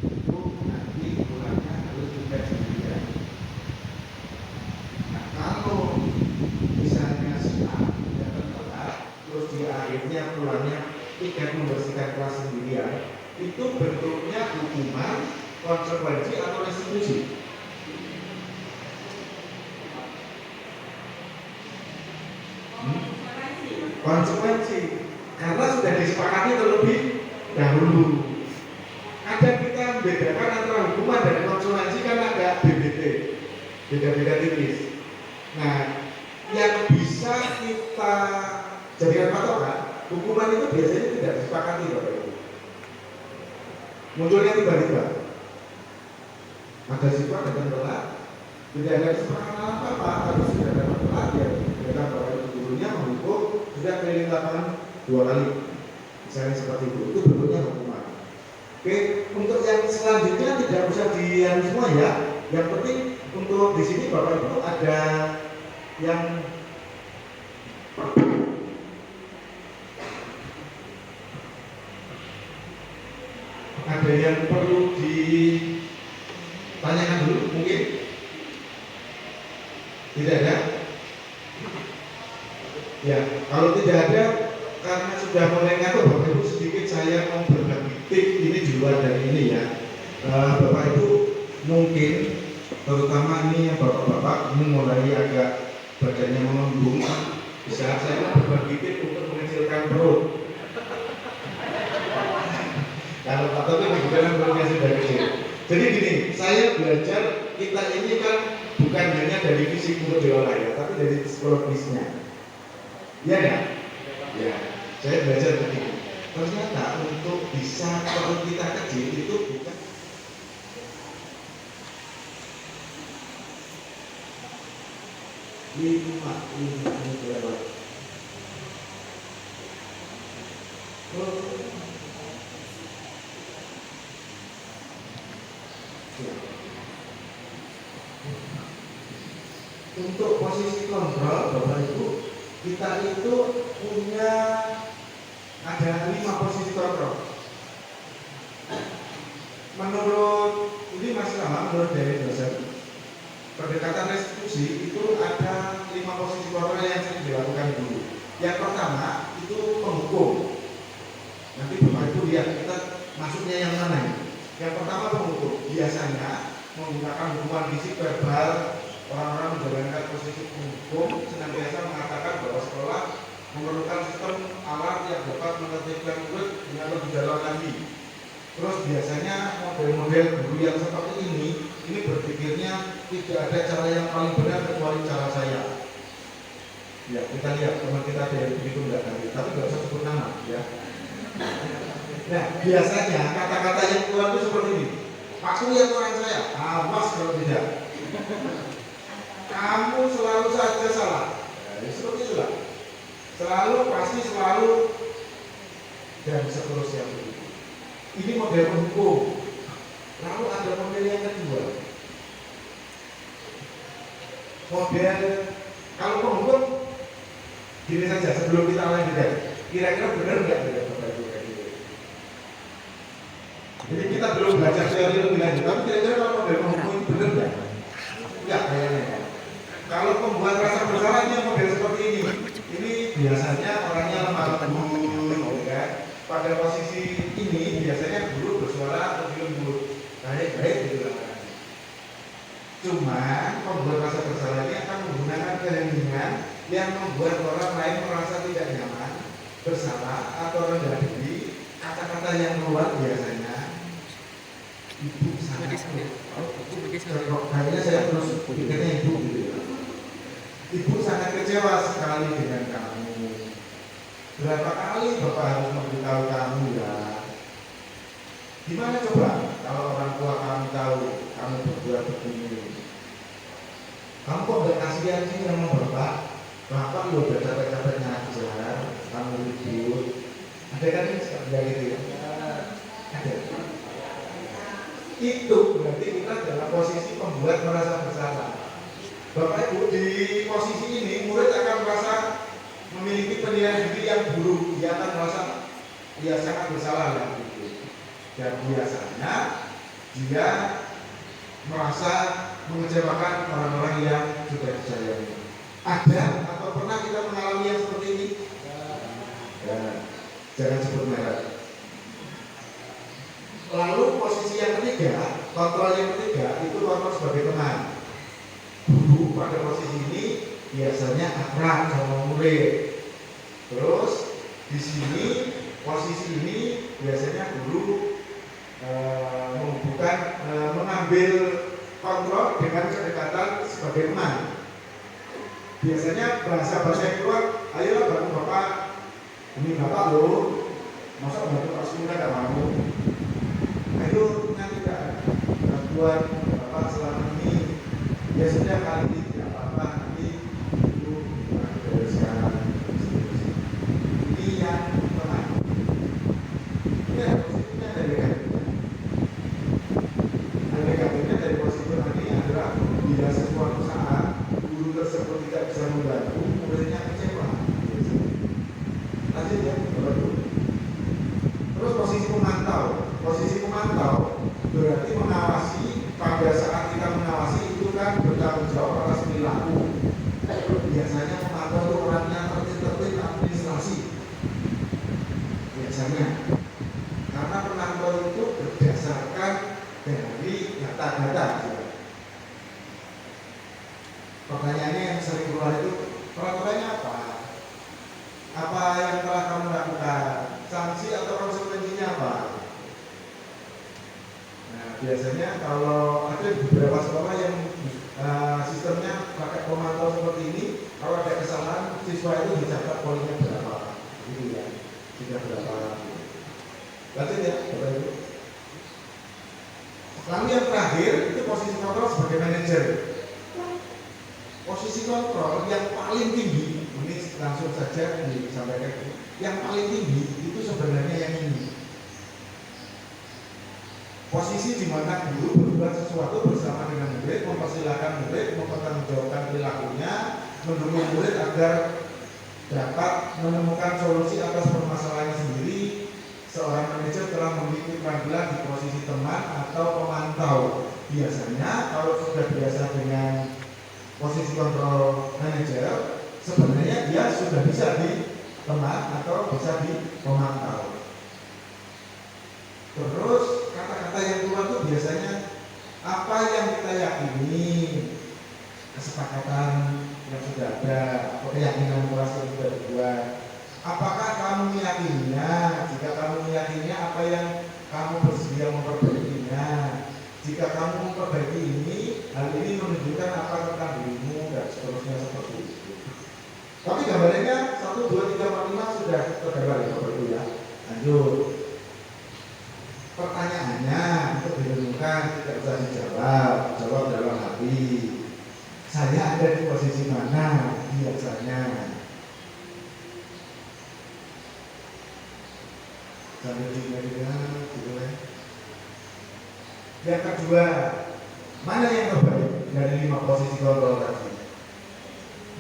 itu nanti pulangnya harus tiket sendirian. Nah kalau misalnya si A datang telat, terus di akhirnya pulangnya tiket membersihkan kelas sendirian, itu bentuknya hukuman, konsekuensi atau restitusi. Konsekuensi, karena sudah disepakati terlebih dahulu. Kadang kita membedakan antara hukuman dan konsekuensi kan agak beda-beda tipis. Nah, yang bisa kita jadikan patokan, hukuman itu biasanya tidak disepakati, Bapak Ibu. Munculnya tiba-tiba. Ada siswa datang telat, tidak ada kesepakatan apa-apa, tapi sudah datang telat ya, mereka Bapak Ibu gurunya menghukum sudah keliling lapangan 2 kali, misalnya seperti itu bentuknya hukuman. Oke, untuk yang selanjutnya tidak usah dian semua ya. Yang penting untuk di sini Bapak Ibu ada yang perlu ditanyakan dulu mungkin? Tidak ada? Ya, kalau tidak ada, karena sudah mulai ngantuk Bapak Ibu, sedikit saya mau berbagi tips ini di luar dari ini ya. Bapak Ibu mungkin, terutama ini yang bapak-bapak ini mulai agak badannya mengembung, bisa saya mau berbagi tips untuk mengecilkan perut. Kalau atau itu bukan perutnya sudah kecil. Jadi gini, saya belajar kita ini kan bukan hanya dari fisik untuk diolah ya, tapi dari psikologisnya. Iya ya? Ya, saya belajar begitu. Ternyata untuk bisa perut kita kecil itu bukan lima berapa? Untuk posisi kontrol Bapak Ibu, kita itu punya ada 5 posisi kontrol. Menurut ini masih lama menurut dari dosen pendekatan restitusi itu ada 5 posisi kontrol yang sering dilakukan dulu. Yang pertama itu penghukum. Nanti Bapak Ibu lihat kita masuknya yang mana ini. Yang pertama penghukum, biasanya menggunakan hukuman fisik verbal. Orang-orang menjalankan posisi penghukum senantiasa mengatakan bahwa sekolah memerlukan sistem alat yang dapat menertibkan murid dengan lebih dalam lagi. Terus biasanya model-model guru yang seperti ini berpikirnya tidak ada cara yang paling benar kecuali cara saya. Ya, kita lihat teman kita dari begitu enggak nanti, tapi nggak usah sebut nama ya. Nah, biasanya kata-kata yang keluar itu seperti ini. Aku lihat orang saya, awas kalau tidak. Kamu selalu saja salah. Ya, seperti itulah. Selalu dan seterusnya begitu. Ini model penghukum. Lalu ada model yang kedua. Model kalau penghukum gini saja sebelum kita lanjutkan. Kira-kira benar nggak ya Bapak Ibu kayak gitu? Jadi kita belum belajar teori lebih lanjut. Tapi kira-kira kalau model penghukum itu benar nggak? Enggak kayaknya. Kalau pembuat rasa bersalah ini model seperti ini. Ini biasanya orangnya lemah lembut, ya. Pada posisi ini biasanya guru bersuara lebih lembut, baik-baik gitu lah. Cuma pembuat rasa bersalah ini akan menggunakan keheningan yang membuat orang lain merasa tidak nyaman, bersalah atau rendah diri. Kata-kata kata-kata yang keluar biasanya ibu sangat kayaknya saya terus pikirnya ibu gitu ya. Ibu sangat kecewa sekali dengan kamu. Berapa kali Bapak harus memberitahu kamu ya? Gimana coba kalau orang tua kamu tahu kamu berbuat begini? Kamu kok gak kasihan sih sama Bapak? Bapak lo udah capek-capek ngajar, kamu ribut. Ada kan yang suka gitu ya? Ada. Itu berarti kita dalam posisi pembuat merasa bersalah. Bapak Ibu, di posisi ini murid akan merasa memiliki penilaian diri yang buruk. Dia akan merasa dia sangat bersalah ya. Dan biasanya dia merasa mengecewakan orang-orang yang sudah disayangi. Ada atau pernah kita mengalami yang seperti ini? Ya, jangan sebut merek. Lalu posisi yang ketiga, kontrol yang ketiga itu kontrol sebagai teman. Guru pada posisi ini biasanya akrab sama murid. Terus di sini posisi ini biasanya guru mengambil kontrol dengan kedekatan sebagai teman. Biasanya bahasa-bahasa yang keluar, ayolah bantu Bapak, ini Bapak loh, masa bantu Pak Sunda gak mau? Ayo nanti gak bantuan Bapak selama ini, ya sudah kali ini tidak apa-apa, nanti itu dari sekarang. Ini yang teman. Ini ada posisinya dari negatifnya dari posisi ini adalah bila sesuatu saat guru tersebut tidak bisa membantu, muridnya kecewa. Lanjut ya, Bapak Ibu. Terus posisi pemantau berarti mengawasi. Pada saat kita mengawasi itu kan bertanggung jawab atas perilaku. Biasanya pemantau itu orangnya tertib administrasi. Biasanya karena pemantau itu berdasarkan dari data-data. Pertanyaannya yang sering keluar itu, peraturannya apa? Apa yang telah kamu lakukan? Sanksi atau konsekuensinya apa? Nah, biasanya kalau ada beberapa sekolah yang sistemnya pakai pemantau seperti ini, kalau ada kesalahan, siswa itu dicatat poinnya berapa, gitu ya, sudah berapa. Lanjut ya, Bapak Ibu. Lalu yang terakhir itu posisi kontrol sebagai manajer. Posisi kontrol yang paling tinggi, ini langsung saja disampaikan, yang paling tinggi itu sebenarnya yang ini. Posisi di mana guru berbuat sesuatu bersama dengan murid, mempersilahkan murid, mempertanggungjawabkan perilakunya, mendukung murid agar dapat menemukan solusi atas permasalahannya sendiri. Seorang manajer telah memiliki panggilan di posisi teman atau pemantau. Biasanya kalau sudah biasa dengan posisi kontrol manajer, sebenarnya dia sudah bisa di teman atau bisa di pemantau. Terus kata-kata yang keluar itu biasanya apa yang kita yakini, kesepakatan yang sudah ada, atau keyakinan kelas yang sudah dibuat. Apakah kamu meyakininya? Jika kamu meyakininya, apa yang kamu bersedia memperbaikinya? Jika kamu memperbaiki ini, hal ini menunjukkan apa tentang dirimu dan seterusnya seperti itu. Tapi gambarnya 1, 2, 3, 4, 5 sudah tergambar ya Bapak Ibu ya. Lanjut. Pertanyaannya untuk direnungkan, tidak usah dijawab, jawab dalam hati. Saya ada di posisi mana biasanya? Sambil diingat gitu ya. Yang kedua, mana yang terbaik dari 5 posisi kontrol tadi?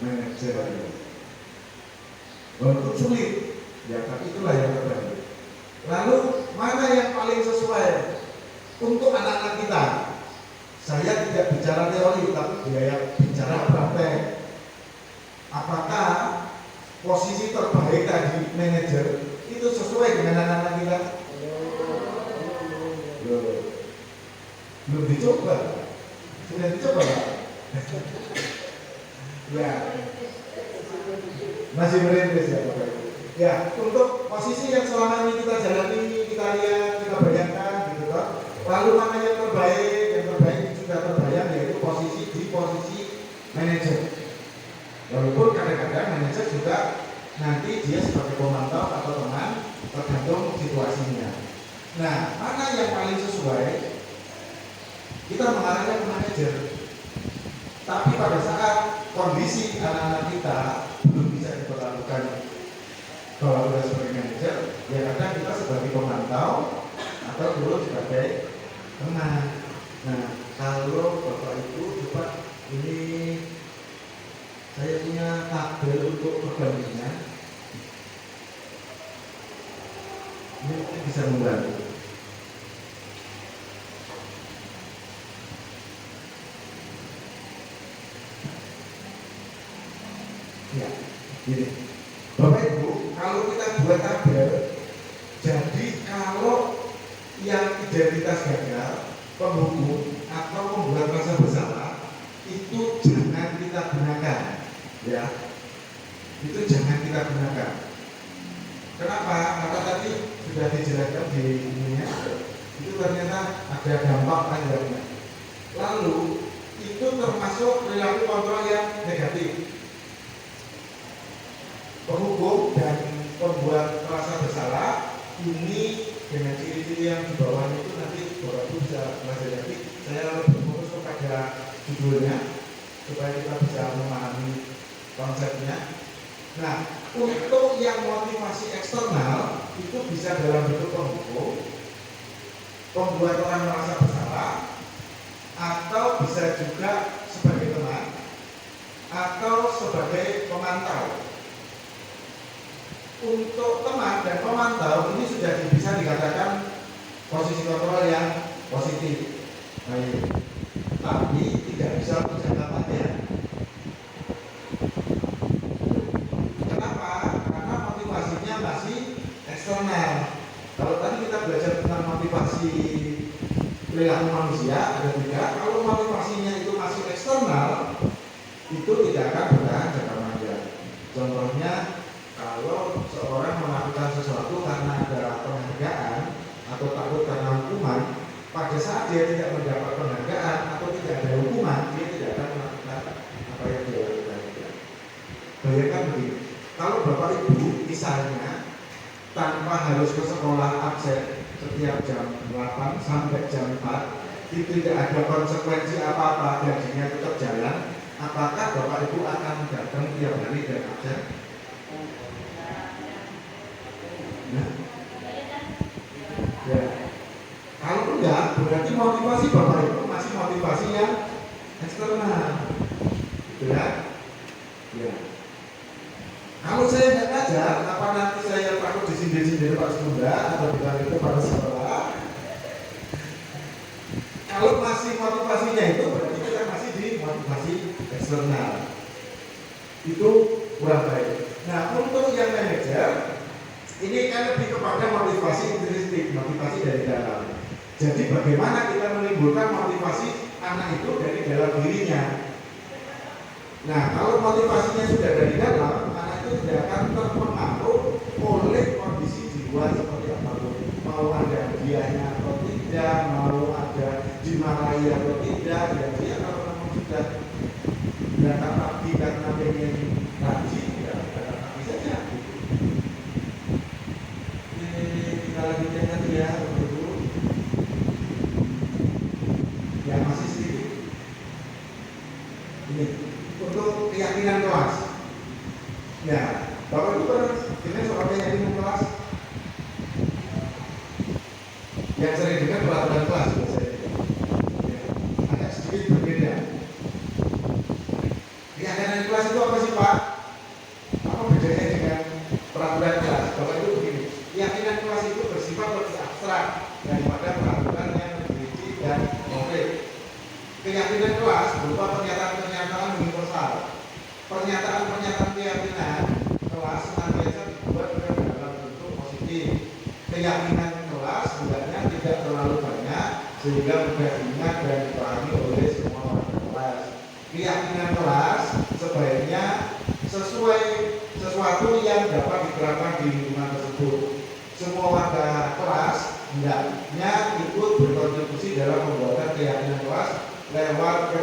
Manajer itu. Walaupun sulit, ya tapi itulah yang terbaik. Lalu mana yang paling sesuai untuk anak-anak kita? Saya tidak bicara teori, tapi bicara praktek. Apakah posisi terbaik tadi manajer itu sesuai dengan anak-anak kita? Belum dicoba. Sudah dicoba Pak? Ya. Masih merintis ya Bapak Ibu. Ya, untuk posisi yang selama ini kita jalani, kita kita lihat, kita bayangkan gitu kan. Lalu mana yang terbaik sudah terbayang yaitu di posisi manajer. Walaupun kadang-kadang manajer juga nanti dia sebagai pemantau atau teman, tergantung situasinya. Nah, mana yang paling sesuai? Kita mengarahkan ke manajer. Tapi pada saat kondisi anak-anak kita belum bisa diperlakukan kalau kita sebagai manajer, ya kadang kita sebagai pemantau atau dulu sebagai teman. Nah, kalau Bapak Ibu coba ini saya punya tabel untuk perbandingan. Ini mungkin bisa membantu. Ya, gini. Bapak Ibu, kalau kita buat tabel, jadi kalau yang identitas gagal, penghukum atau membuat merasa bersalah, itu jangan kita gunakan, ya. Itu jangan kita gunakan. Kenapa? Karena tadi sudah dijelaskan di ininya, itu ternyata ada dampak panjangnya. Lalu itu termasuk perilaku kontrol yang negatif. Penghukum dan pembuat merasa bersalah ini dengan ciri-ciri yang di bawah itu nanti Bapak Ibu bisa belajar lagi. Saya lebih fokus kepada judulnya supaya kita bisa memahami konsepnya. Nah, untuk yang motivasi eksternal itu bisa dalam bentuk penghukum, pembuat orang merasa bersalah, atau bisa juga sebagai teman, atau sebagai pemantau. Untuk teman dan pemantau ini sudah bisa dikatakan posisi kontrol yang positif. Baik. Tapi tidak bisa untuk jangka panjang. Kenapa? Karena motivasinya masih eksternal. Kalau tadi kita belajar tentang motivasi perilaku manusia ada 3. Kalau motivasinya itu masih eksternal, itu tidak akan bertahan jangka panjang. Contohnya, kalau seorang melakukan sesuatu karena ada penghargaan atau takut karena hukuman, pada saat dia tidak mendapat penghargaan atau tidak ada hukuman, dia tidak akan melakukan apa yang dia lakukan. Bayangkan begini, kalau Bapak Ibu misalnya tanpa harus ke sekolah absen setiap jam 8 sampai jam 4, itu tidak ada konsekuensi apa-apa, gajinya tetap jalan, apakah Bapak Ibu akan datang tiap hari dan absen? Nah, ya. Kalau enggak, berarti motivasi Bapak Ibu masih motivasi yang eksternal, gitu ya? Ya. Kalau saya nggak ngajar, apa nanti saya takut disindir-sindir Pak Sunda atau bilang itu pada sekolah? Kalau masih motivasinya itu, berarti kita masih di motivasi eksternal. Itu kurang baik. Nah, untuk yang manajer, ini kan lebih kepada motivasi intrinsik, motivasi dari dalam. Jadi bagaimana kita menimbulkan motivasi anak itu dari dalam dirinya. Nah, kalau motivasinya sudah dari dalam, anak itu tidak akan terpengaruh oleh kondisi di luar seperti apapun. Mau ada hadiahnya atau tidak, mau ada dimarahi atau tidak, ya dia kalau memang sudah datang pagi karena pengen rajin, ya datang pagi saja. Kita lanjutkan tadi ya, Ibu. Ya masih sedikit. Ini untuk keyakinan kelas. Ya, Bapak Ibu pernah dengar soal keyakinan kelas? Yang sering dengar peraturan kelas biasanya. Ya, agak sedikit berbeda. Keyakinan kelas itu apa sih Pak? Apa bedanya dengan peraturan kelas? Bapak Ibu begini, keyakinan kelas itu bersifat lebih abstrak daripada peraturan yang rinci dan konkret. Keyakinan kelas berupa pernyataan-pernyataan universal. Pernyataan-pernyataan keyakinan kelas senantiasa dibuat dalam bentuk positif. Keyakinan kelas sebenarnya tidak terlalu banyak sehingga mudah diingat dan dipahami oleh semua warga kelas. Keyakinan kelas sebaiknya sesuai sesuatu yang dapat diterapkan di lingkungan tersebut. Semua warga kelas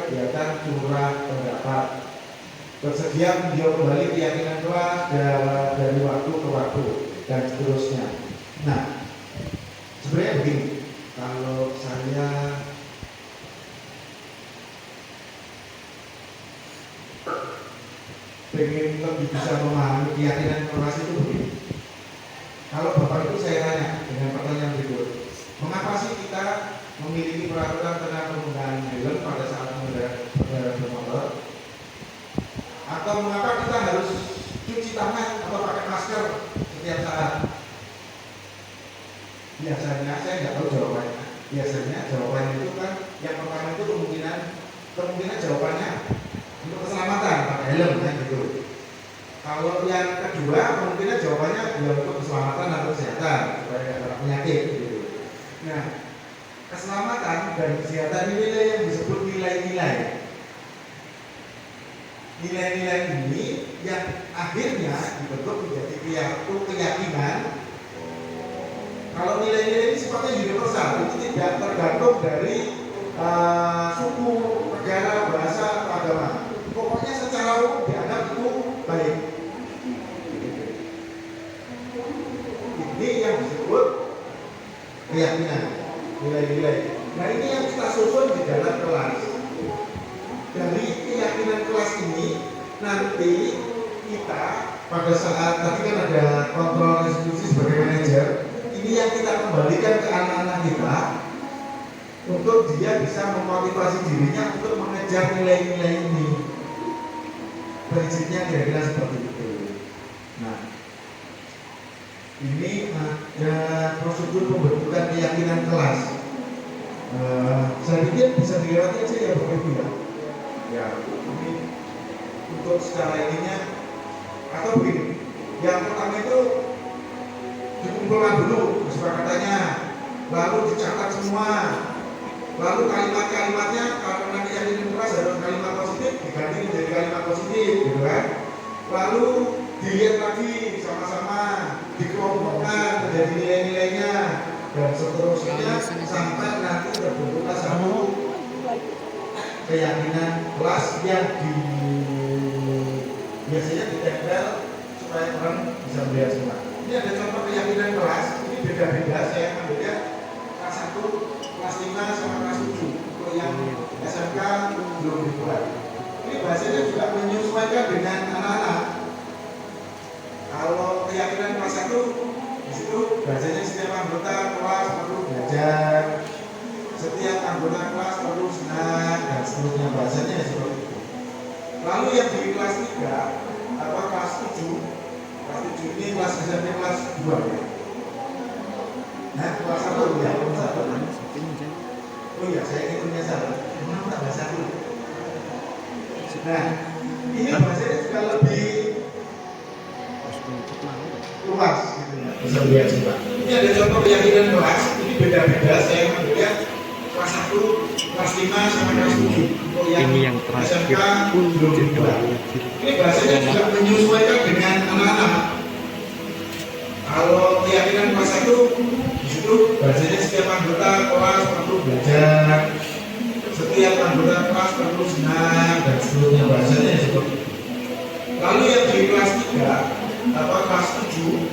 kegiatan curah pendapat, bersedia meninjau kembali keyakinan kelas dari waktu ke waktu, dan seterusnya. Nah, sebenarnya begini, kalau saya pengen lebih bisa memahami keyakinan kelas itu begini. Kalau Bapak itu saya tanya dengan pertanyaan berikut, mengapa sih kita memiliki peraturan tentang penggunaan helm pada saat mengendarai bermotor? Atau mengapa kita harus cuci tangan atau pakai masker setiap saat? Biasanya saya nggak tahu jawabannya. Biasanya jawabannya itu kan yang pertama itu kemungkinan jawabannya untuk keselamatan pakai helm kan gitu. Kalau yang kedua kemungkinan jawabannya ya untuk keselamatan atau kesehatan supaya tidak ada penyakit gitu. Nah, keselamatan dan kesehatan ini yang disebut nilai-nilai. Nilai-nilai ini yang akhirnya dibentuk menjadi keyakinan. Kalau nilai-nilai ini sifatnya universal, itu tidak tergantung dari suku, negara, bahasa, atau agama. Pokoknya secara umum dianggap itu baik. Ini yang disebut keyakinan, nilai-nilai. Nah, ini yang kita susun di dalam kelas. Dari keyakinan kelas ini nanti kita pada saat tadi kan ada kontrol institusi sebagai manajer, ini yang kita kembalikan ke anak-anak kita untuk dia bisa memotivasi dirinya untuk mengejar nilai-nilai ini. Prinsipnya kira-kira seperti itu. Nah, ini ada prosedur pembentukan keyakinan kelas. Saya pikir bisa dilewati aja ya Bapak Ibu ya. Ya, ini untuk secara ininya atau begini. Yang pertama itu dikumpulkan dulu kesepakatannya, lalu dicatat semua, lalu kalimat-kalimatnya kalau nanti yang ini keras harus kalimat positif diganti menjadi kalimat positif, gitu kan? Lalu dilihat lagi sama-sama, dikelompokkan menjadi nilai-nilainya dan seterusnya sampai nanti terbentuklah satu keyakinan kelas yang biasanya ditempel supaya orang bisa melihat semua. Ini ada contoh keyakinan kelas, ini beda-beda, saya ambilnya kelas 1, kelas 5 sama kelas 7. Untuk yang SMK belum dibuat. Ini bahasanya juga menyesuaikan dengan anak-anak. Kalau keyakinan kelas 1, di situ bahasanya setiap anggota kelas perlu belajar, setiap anggota kelas perlu senang, dan seterusnya bahasanya seperti itu. Lalu yang di kelas 3 atau kelas 7, kelas 7 ini kelas SMP kelas 2 ya. Nah, kelas 1 ya, kelas 1. Oh iya, saya hitungnya salah. Memang tambah 1. Nah, ini bahasanya juga lebih luas gitu ya. Bisa lihat juga. Ini ada contoh keyakinan kelas, ini beda-beda, saya ambilnya kelas 1, kelas 5 sama kelas 7. Untuk yang SMK belum dibuat. Ini bahasanya juga menyesuaikan dengan anak-anak. Kalau keyakinan kelas 1 di situ bahasanya setiap anggota kelas perlu belajar, setiap anggota kelas perlu senang, dan seterusnya bahasanya seperti itu. Lalu yang di kelas 3 atau kelas 7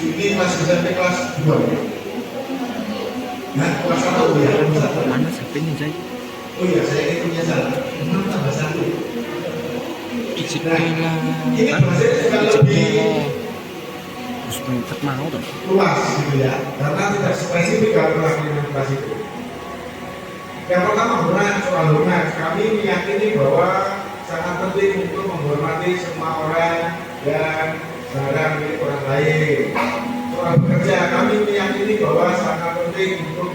ini kelas SMP kelas 2 ya. Nah, kelas 1 ya, kelas 1. Mana sapinya, Jay? Oh iya, saya hitungnya salah. Memang tambah 1. Nah, ini bahasanya juga lebih mau dong. luas gitu ya, karena tidak spesifik kalau keyakinan kelas itu. Yang pertama hormat, soal hormat. Kami meyakini bahwa sangat penting untuk menghormati semua orang dan barang milik orang lain. Soal bekerja, kami meyakini bahwa sangat penting untuk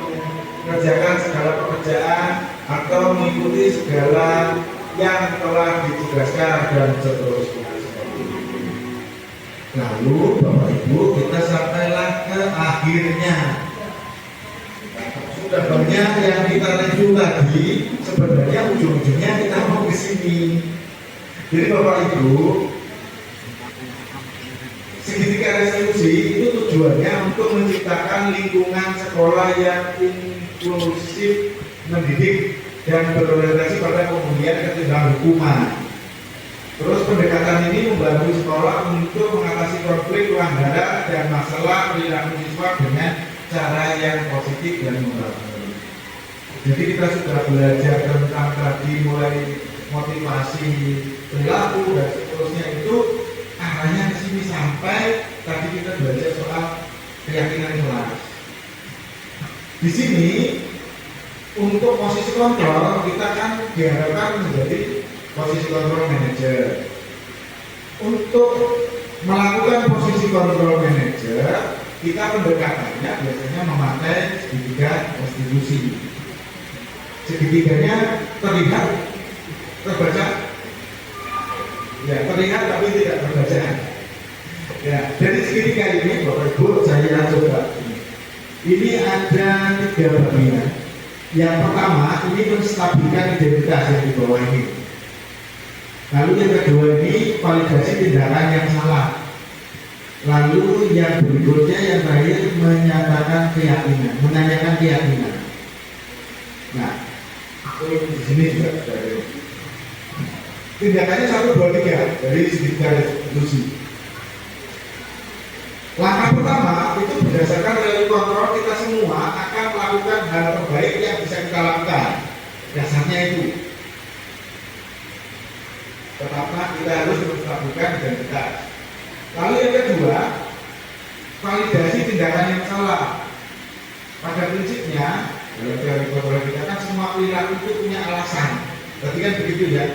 mengerjakan segala pekerjaan atau mengikuti segala yang telah ditugaskan dan seterusnya. Lalu Bapak Ibu kita sampailah ke akhirnya. Sudah banyak yang kita review tadi, sebenarnya ujung-ujungnya kita mau ke sini. Jadi Bapak Ibu, segitiga resolusi itu tujuannya untuk menciptakan lingkungan sekolah yang inklusif, mendidik dan berorientasi pada pemulihan ketimbang hukuman. Terus pendekatan ini membantu sekolah untuk mengatasi konflik pelanggaran dan masalah perilaku siswa dengan cara yang positif dan membangun. Jadi kita sudah belajar tentang tadi mulai motivasi perilaku dan seterusnya, itu arahnya ke sini sampai tadi kita belajar soal keyakinan kelas. Di sini untuk posisi kontrol kita kan diharapkan menjadi posisi kontrol manager. Untuk melakukan posisi kontrol manager, kita pendekatannya biasanya memakai segitiga konstitusi. Segitiganya terbaca, ya terlihat tapi tidak terbaca. Ya, dari segitiga ini Bapak Ibu saya coba. Ini ada 3 bagian. Yang pertama ini menstabilkan identitas yang di bawah ini. Lalu yang kedua ini validasi tindakan yang salah. Lalu yang berikutnya yang terakhir menyatakan keyakinan, menanyakan keyakinan. Nah, di sini juga ada. Tindakannya 1, 2, 3 dari segitiga konstitusi. Langkah pertama itu berdasarkan value kontrol, kita semua akan melakukan hal terbaik yang bisa kita lakukan. Dasarnya itu. Pertama kita harus menstabilkan identitas. Lalu yang kedua, validasi tindakan yang salah. Pada prinsipnya dalam teori kontrol kita kan semua perilaku itu punya alasan. Berarti kan begitu ya.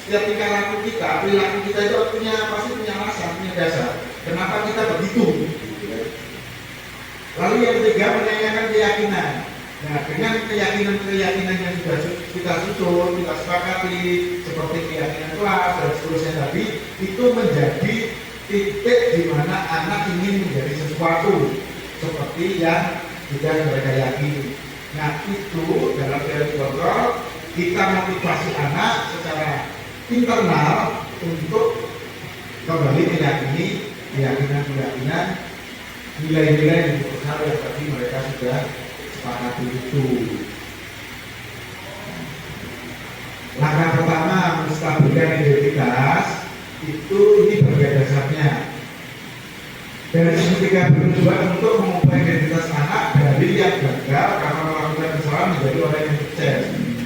Setiap tingkah laku kita, perilaku kita itu pasti punya alasan, punya dasar. Kenapa kita begitu? Lalu yang ketiga menanyakan keyakinan. Nah, dengan keyakinan yang sudah kita susun, kita sepakati seperti keyakinan kelas dan seterusnya tadi, itu menjadi titik di mana anak ingin menjadi sesuatu seperti yang sudah mereka yakini. Nah, itu dalam teori kontrol kita motivasi anak secara internal untuk kembali meyakini keyakinan nilai-nilai yang besar yang tadi mereka sudah sepakati itu. Langkah pertama menstabilkan identitas itu ini bagian dasarnya. Dan ketika bertujuan untuk mengubah identitas anak dari yang gagal karena melakukan kesalahan menjadi orang yang sukses.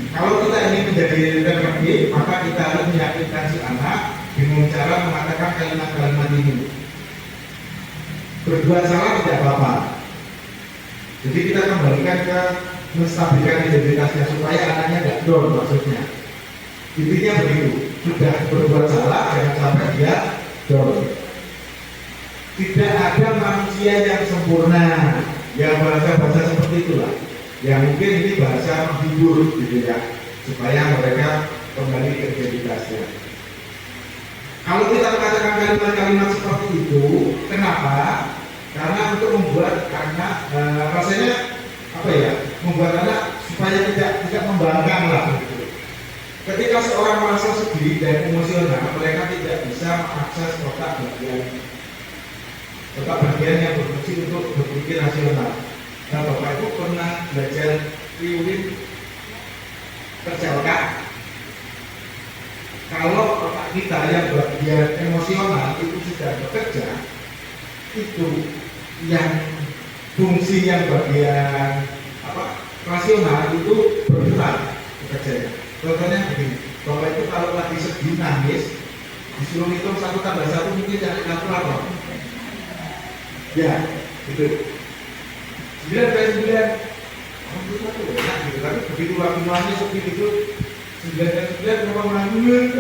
Kalau kita ingin menjadi terbaik, maka kita harus meyakinkan si anak dengan cara mengatakan kalimat-kalimat ini. Berbuat salah tidak apa-apa. Jadi kita kembalikan ke menstabilkan identitasnya supaya anaknya tidak down maksudnya. Intinya begitu. Sudah berbuat salah jangan sampai dia down. Tidak ada manusia yang sempurna. Yang bahasa-bahasa seperti itulah. Ya mungkin ini bahasa menghibur gitu ya, supaya mereka kembali ke identitasnya. Kalau kita mengatakan kalimat-kalimat seperti itu, kenapa? Karena untuk membuat anak rasanya apa ya? Membuat anak supaya tidak membangkang lah. Gitu. Ketika seorang merasa sedih dan emosional, mereka tidak bisa mengakses otak bagian yang berfungsi untuk berpikir rasional. Nah, Bapak Ibu pernah belajar teori kerja otak? Kalau otak kita yang bagian emosional itu sudah bekerja, itu yang fungsi yang bagian rasional itu berkurang bekerjanya. Contohnya begini, Bapak Ibu kalau lagi sedih nangis, disuruh hitung 1 tambah 1 mungkin cari kalkulator. Ya, gitu. 9 kali 9 enak gitu, tapi begitu waktu nangis seperti itu 9 kali 9 memang nangis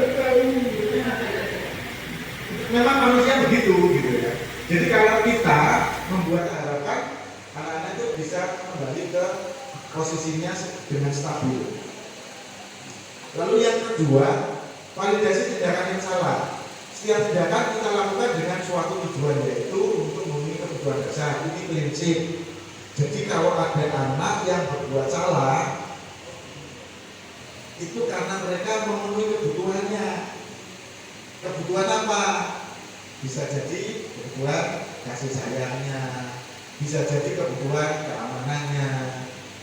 memang manusia begitu gitu ya. Jadi kalau kita membuat harapan anak-anak itu bisa kembali ke posisinya dengan stabil. Lalu yang kedua, validasi tindakan yang salah. Setiap tindakan kita lakukan dengan suatu tujuan, yaitu untuk memenuhi kebutuhan dasar. Ini prinsip. Jadi kalau ada anak yang berbuat salah, itu karena mereka memenuhi kebutuhannya. Kebutuhan apa? Bisa jadi kebutuhan kasih sayangnya, bisa jadi kebutuhan keamanannya,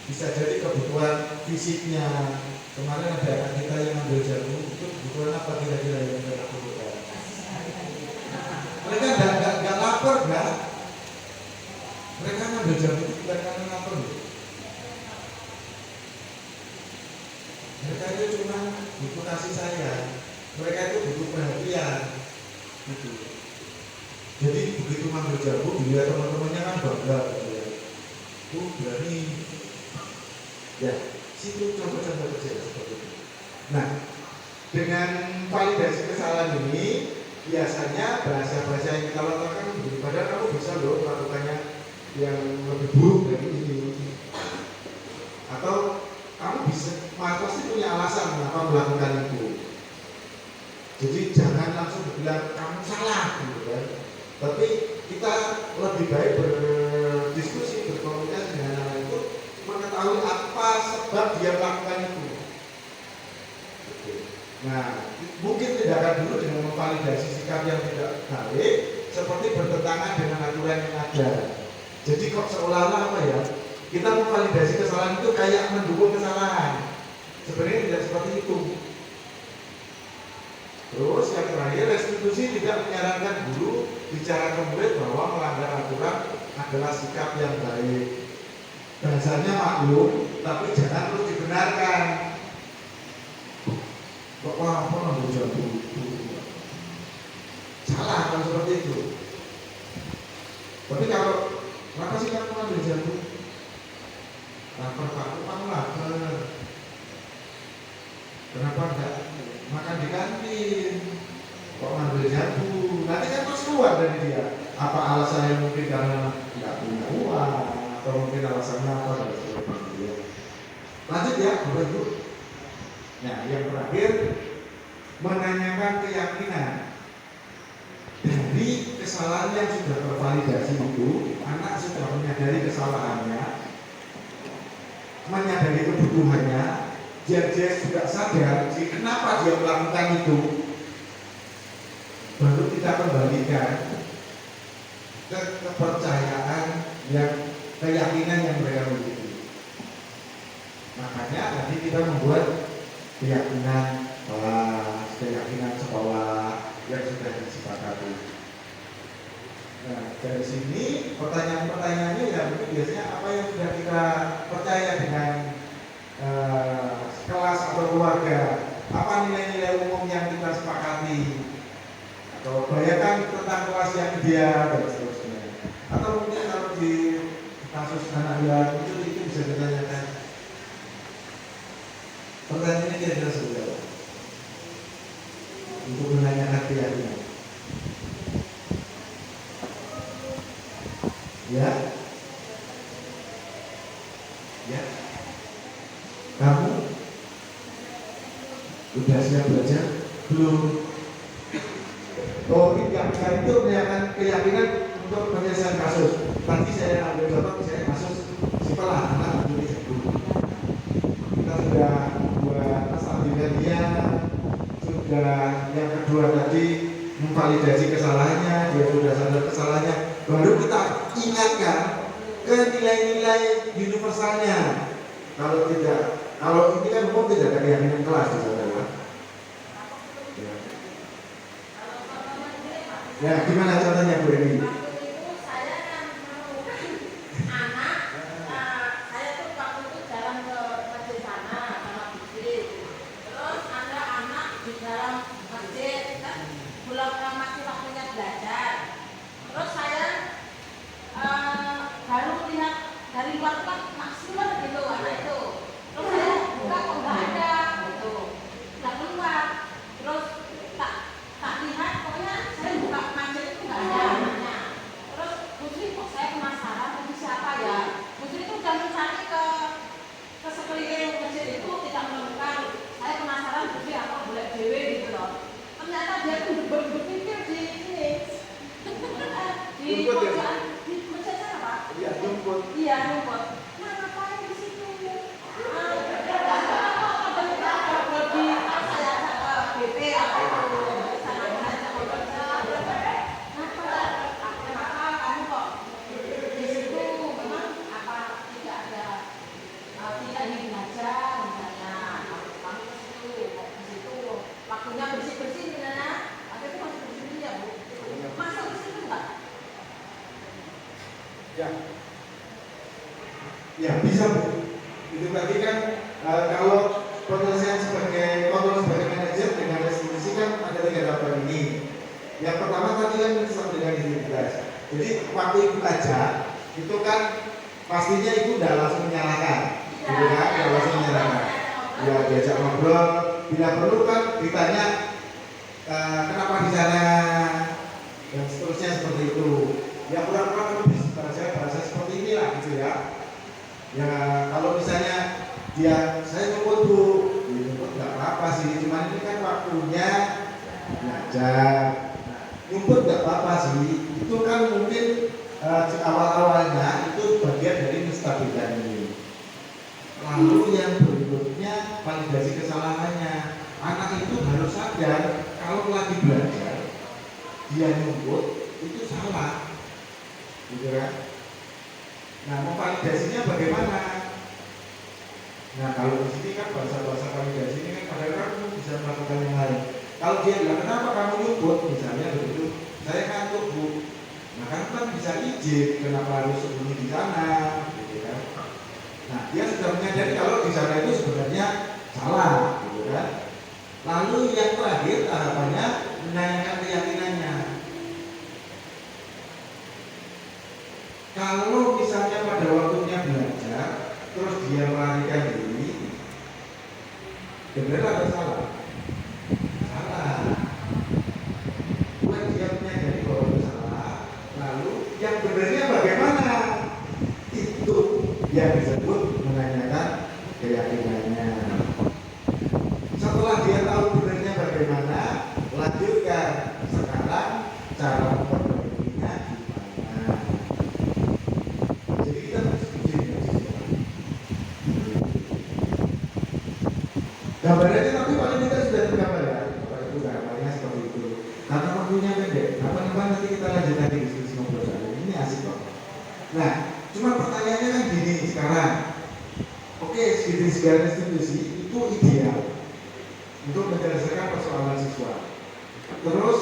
bisa jadi kebutuhan fisiknya. Kemarin ada anak kita yang ambil jamu, itu kebutuhan apa kira-kira yang mereka butuhkan? Mereka nggak lapar, nggak? Mereka ngambil jamu itu bukan karena lapar, loh. Mereka itu cuma butuh kasih sayang. Mereka itu butuh perhatian, gitu. Jadi begitu ngambil jamu, dilihat teman-temannya kan bangga, gitu ya. Berani. Ya, situ contoh-contoh kecil seperti itu. Nah, dengan validasi kesalahan ini biasanya bahasa-bahasa yang kita lontarkan begini, padahal kamu bisa loh melakukannya yang lebih buruk dari ini. Atau kamu bisa, pasti punya alasan mengapa melakukan itu. Jadi jangan langsung bilang kamu salah, gitu kan. Tapi kita lebih baik berdiskusi, berkomunikasi dengan anak itu, mengetahui apa sebab dia melakukan itu. Nah, mungkin tindakan dulu dengan memvalidasi sikap yang tidak baik seperti bertentangan dengan aturan yang ada. Jadi kok seolah-olah apa ya? Kita memvalidasi kesalahan itu kayak mendukung kesalahan. Sebenarnya tidak seperti itu. Terus yang terakhir, restitusi tidak menyarankan guru bicara ke murid bahwa melanggar aturan adalah sikap yang baik. Bahasanya maklum, tapi jangan terus dibenarkan. Kok apa ngambil jamu? Salah kalau seperti itu. Tapi kalau kenapa sih kamu ngambil jamu? Lapar Pak, kamu lapar. Kenapa enggak makan di kantin? Kok ngambil jamu? Nanti kan terus keluar dari dia. Apa alasannya mungkin karena nggak punya uang, atau mungkin alasannya apa dan sebagainya. Lanjut ya, Bapak Ibu. Nah, yang terakhir, menanyakan keyakinan. Dari kesalahan yang sudah tervalidasi itu, anak sudah menyadari kesalahannya, menyadari kebutuhannya, dia sudah sadar kenapa dia melakukan itu. Baru kita kembalikan ke kepercayaan yang keyakinan yang mereka miliki. Makanya nanti kita membuat keyakinan kelas, keyakinan sekolah yang sudah disepakati. Nah, dari sini pertanyaan-pertanyaannya ya mungkin biasanya apa yang sudah kita percaya dengan kelas atau keluarga, apa nilai-nilai umum yang kita sepakati, atau bayangkan tentang kelas yang ideal dan seterusnya. Atau mungkin kalau di kasus anak yang itu bisa ditanyakan. Pertanyaan ini kira-kira seperti apa? Untuk menanyakan keyakinan. Ya? Ya? Kamu udah siap belajar? Belum? Oh, tidak itu menanyakan keyakinan untuk penyelesaian kasus. Tadi saya ambil contoh, misalnya kasus setelah anak mencuri jagung. Kita sudah buat stabilitasnya, sudah yang kedua tadi memvalidasi kesalahannya, dia sudah sadar kesalahannya, baru kita ingatkan ke nilai-nilai universalnya. Kalau tidak, kalau ini kan umum tidak ada keyakinan kelas di sana. Ya, gimana contohnya Bu Eni? Iya, rumput. Ya, ya bisa Bu. Itu tadi kan kalau penyelesaian sebagai kontrol sebagai manajer dengan restitusi kan ada 3 tahapan ini. Yang pertama tadi kan sama dengan identitas. Jadi waktu ikut aja itu kan pastinya ibu tidak langsung menyalahkan, gitu kan? Tidak langsung menyalahkan. Ya diajak ngobrol, bila perlu kan ditanya kenapa di sana dan seterusnya seperti itu. Ya kurang-kurang lebih bahasa seperti inilah gitu ya. Ya kalau misalnya saya nyebut Bu, nyebut nggak apa-apa sih, cuman ini kan waktunya belajar. Nyebut nggak apa-apa sih, itu kan mungkin awal-awalnya itu bagian dari menstabilkan ini. Lalu yang berikutnya validasi kesalahannya. Anak itu harus sadar kalau lagi belajar dia nyebut itu salah, gitu kan? Nah, memvalidasinya bagaimana? Nah, kalau di sini kan bahasa-bahasa validasi ini kan padahal kamu bisa melakukan yang lain. Kalau dia bilang kenapa kamu nyebut, misalnya begitu, saya ngantuk Bu. Nah, kan bisa izin kenapa harus sembunyi di sana, gitu kan? Nah, dia sudah menyadari kalau di sana itu sebenarnya salah, gitu kan? Lalu yang terakhir tahapannya menanyakan keyakinannya. Kalau misalnya pada waktunya belajar, terus dia melarikan diri, benar atau salah? Salah. Bukan dia menyadari bahwa itu salah. Lalu yang benarnya bagaimana? Itu yang disebut menanyakan keyakinannya. Setelah dia tahu benarnya bagaimana, lanjutkan. Sekarang cara memperbaikinya gimana? Jadi kita harus begini. Gambarnya tapi paling kita sudah tergambar ya. Itu gambarnya seperti itu. Karena waktunya pendek. Kapan-kapan nanti kita lanjut lagi diskusi ngobrol soal ini asik kok. Nah, cuma pertanyaannya kan gini sekarang. Oke, segala institusi itu ideal untuk menyelesaikan persoalan siswa. Terus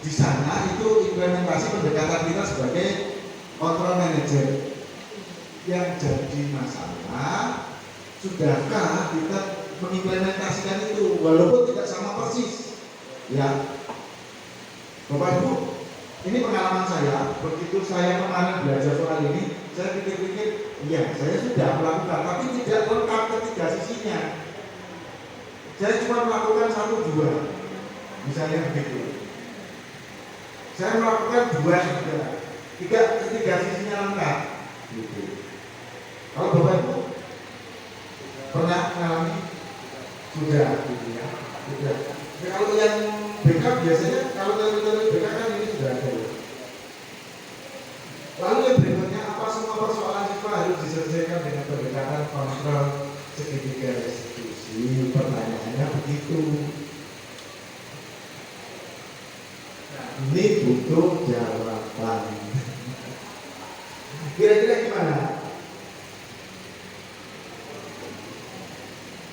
di sana itu implementasi pendekatan kita sebagai control manager. Yang jadi masalah, sudahkah kita mengimplementasikan itu walaupun tidak sama persis? Ya, Bapak Ibu, ini pengalaman saya. Begitu saya kemarin belajar soal ini, saya pikir-pikir, iya saya sudah melakukan, tapi tidak lengkap ketiga sisinya. Saya cuma melakukan 1-2, misalnya begitu. Saya melakukan 2-3, ketiga sisinya lengkap. Gitu. Kalau Bapak Ibu pernah mengalami sudah, gitu ya. Sudah. Jadi kalau yang backup biasanya kalau teori backup kan ini sudah ada. Lalu yang berikutnya apa semua persoalan siswa harus diselesaikan dengan pendekatan kontrol segitiga restitusi? Pertanyaannya begitu. Nah, ini butuh jawaban. Kira-kira gimana?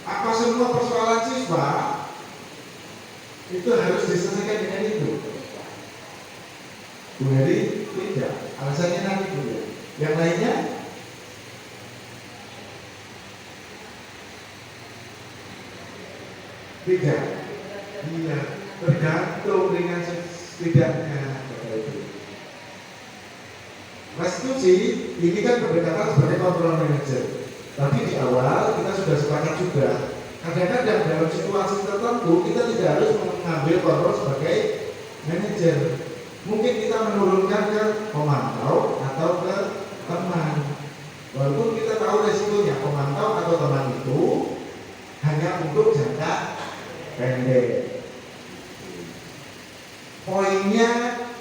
Apa semua persoalan siswa itu harus diselesaikan dengan itu? Bu Heri tidak. Alasannya nanti Bu ya. Yang lainnya? Tidak. Iya. Tergantung dengan setidaknya. Restitusi ini kan pendekatan sebagai control manager. Tapi di awal kita sudah sepakat juga. Kadang-kadang dalam situasi tertentu kita tidak harus mengambil kontrol sebagai manajer. Mungkin kita menurunkan ke pemantau atau ke teman. Walaupun kita tahu resikonya pemantau atau teman itu hanya untuk jangka pendek. Poinnya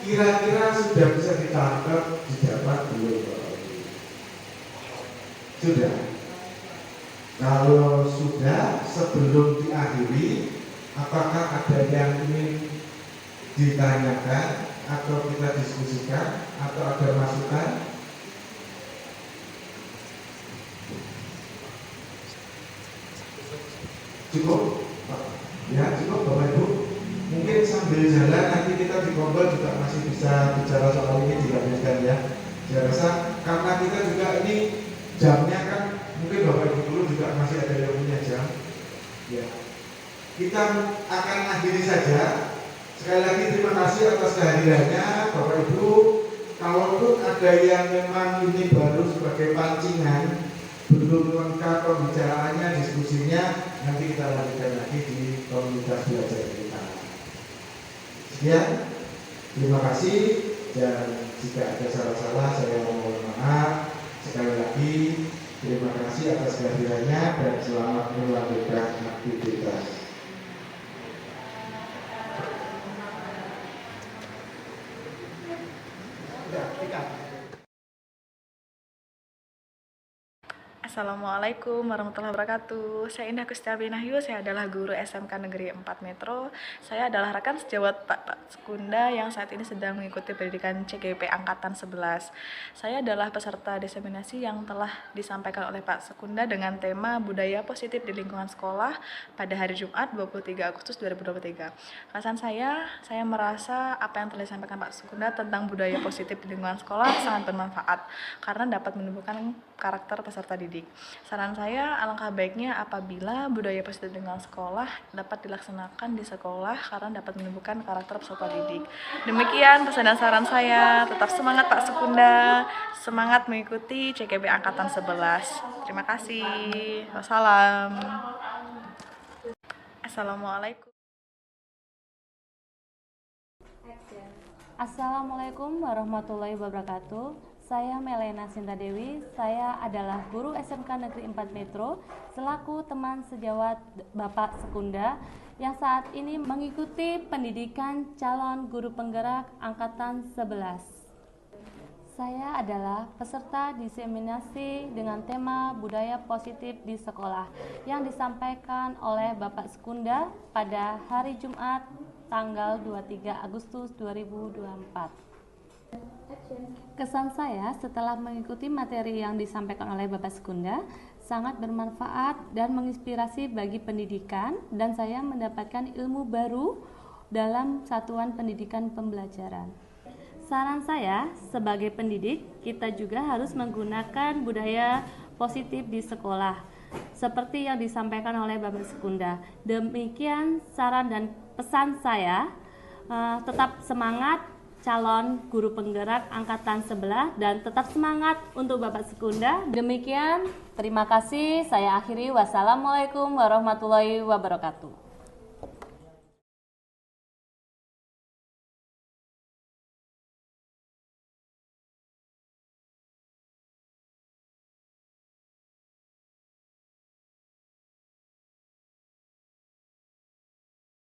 kira-kira sudah bisa ditangkap, didapat belum? Sudah. Kalau sudah, sebelum diakhiri, apakah ada yang ingin ditanyakan atau kita diskusikan atau ada masukan? Cukup? Ya, cukup Bapak Ibu. Mungkin sambil jalan nanti kita di Kompol juga masih bisa bicara soal ini dilanjutkan ya. Saya rasa karena kita juga ini jamnya kan mungkin Bapak Ibu dulu juga masih ada yang punya jam. Ya, kita akan akhiri saja. Sekali lagi terima kasih atas kehadirannya Bapak Ibu. Kalaupun ada yang memang ini baru sebagai pancingan, belum lengkap pembicaraannya, diskusinya, nanti kita lanjutkan lagi di komunitas belajar kita. Sekian, terima kasih, dan jika ada salah-salah saya mohon maaf. Sekali lagi terima kasih atas kehadirannya dan selamat melanjutkan aktivitas. Assalamualaikum warahmatullahi wabarakatuh. Saya Indah Kustiabi Nahyu, saya adalah guru SMK Negeri 4 Metro. Saya adalah rekan sejawat Pak Sekunda yang saat ini sedang mengikuti pendidikan CGP Angkatan 11. Saya adalah peserta diseminasi yang telah disampaikan oleh Pak Sekunda dengan tema Budaya Positif di Lingkungan Sekolah pada hari Jumat 23 Agustus 2023. Kesan saya merasa apa yang telah disampaikan Pak Sekunda tentang budaya positif di lingkungan sekolah sangat bermanfaat karena dapat menumbuhkan karakter peserta didik. Saran saya, alangkah baiknya apabila budaya positif di lingkungan sekolah dapat dilaksanakan di sekolah karena dapat menumbuhkan karakter peserta didik. Demikian pesan dan saran saya. Tetap semangat Pak Sekunda, semangat mengikuti CGP Angkatan 11. Terima kasih. Wassalam. Assalamualaikum. Assalamualaikum warahmatullahi wabarakatuh. Saya Melena Sinta Dewi, saya adalah guru SMK Negeri 4 Metro selaku teman sejawat Bapak Sekunda yang saat ini mengikuti pendidikan calon guru penggerak Angkatan 11. Saya adalah peserta diseminasi dengan tema budaya positif di sekolah yang disampaikan oleh Bapak Sekunda pada hari Jumat tanggal 23 Agustus 2024. Kesan saya setelah mengikuti materi yang disampaikan oleh Bapak Sekunda sangat bermanfaat dan menginspirasi bagi pendidikan, dan saya mendapatkan ilmu baru dalam satuan pendidikan pembelajaran. Saran saya sebagai pendidik, kita juga harus menggunakan budaya positif di sekolah seperti yang disampaikan oleh Bapak Sekunda. Demikian saran dan pesan saya. Tetap semangat calon guru penggerak Angkatan 11 dan tetap semangat untuk Bapak Sekunda. Demikian, terima kasih. Saya akhiri. Wassalamualaikum warahmatullahi wabarakatuh.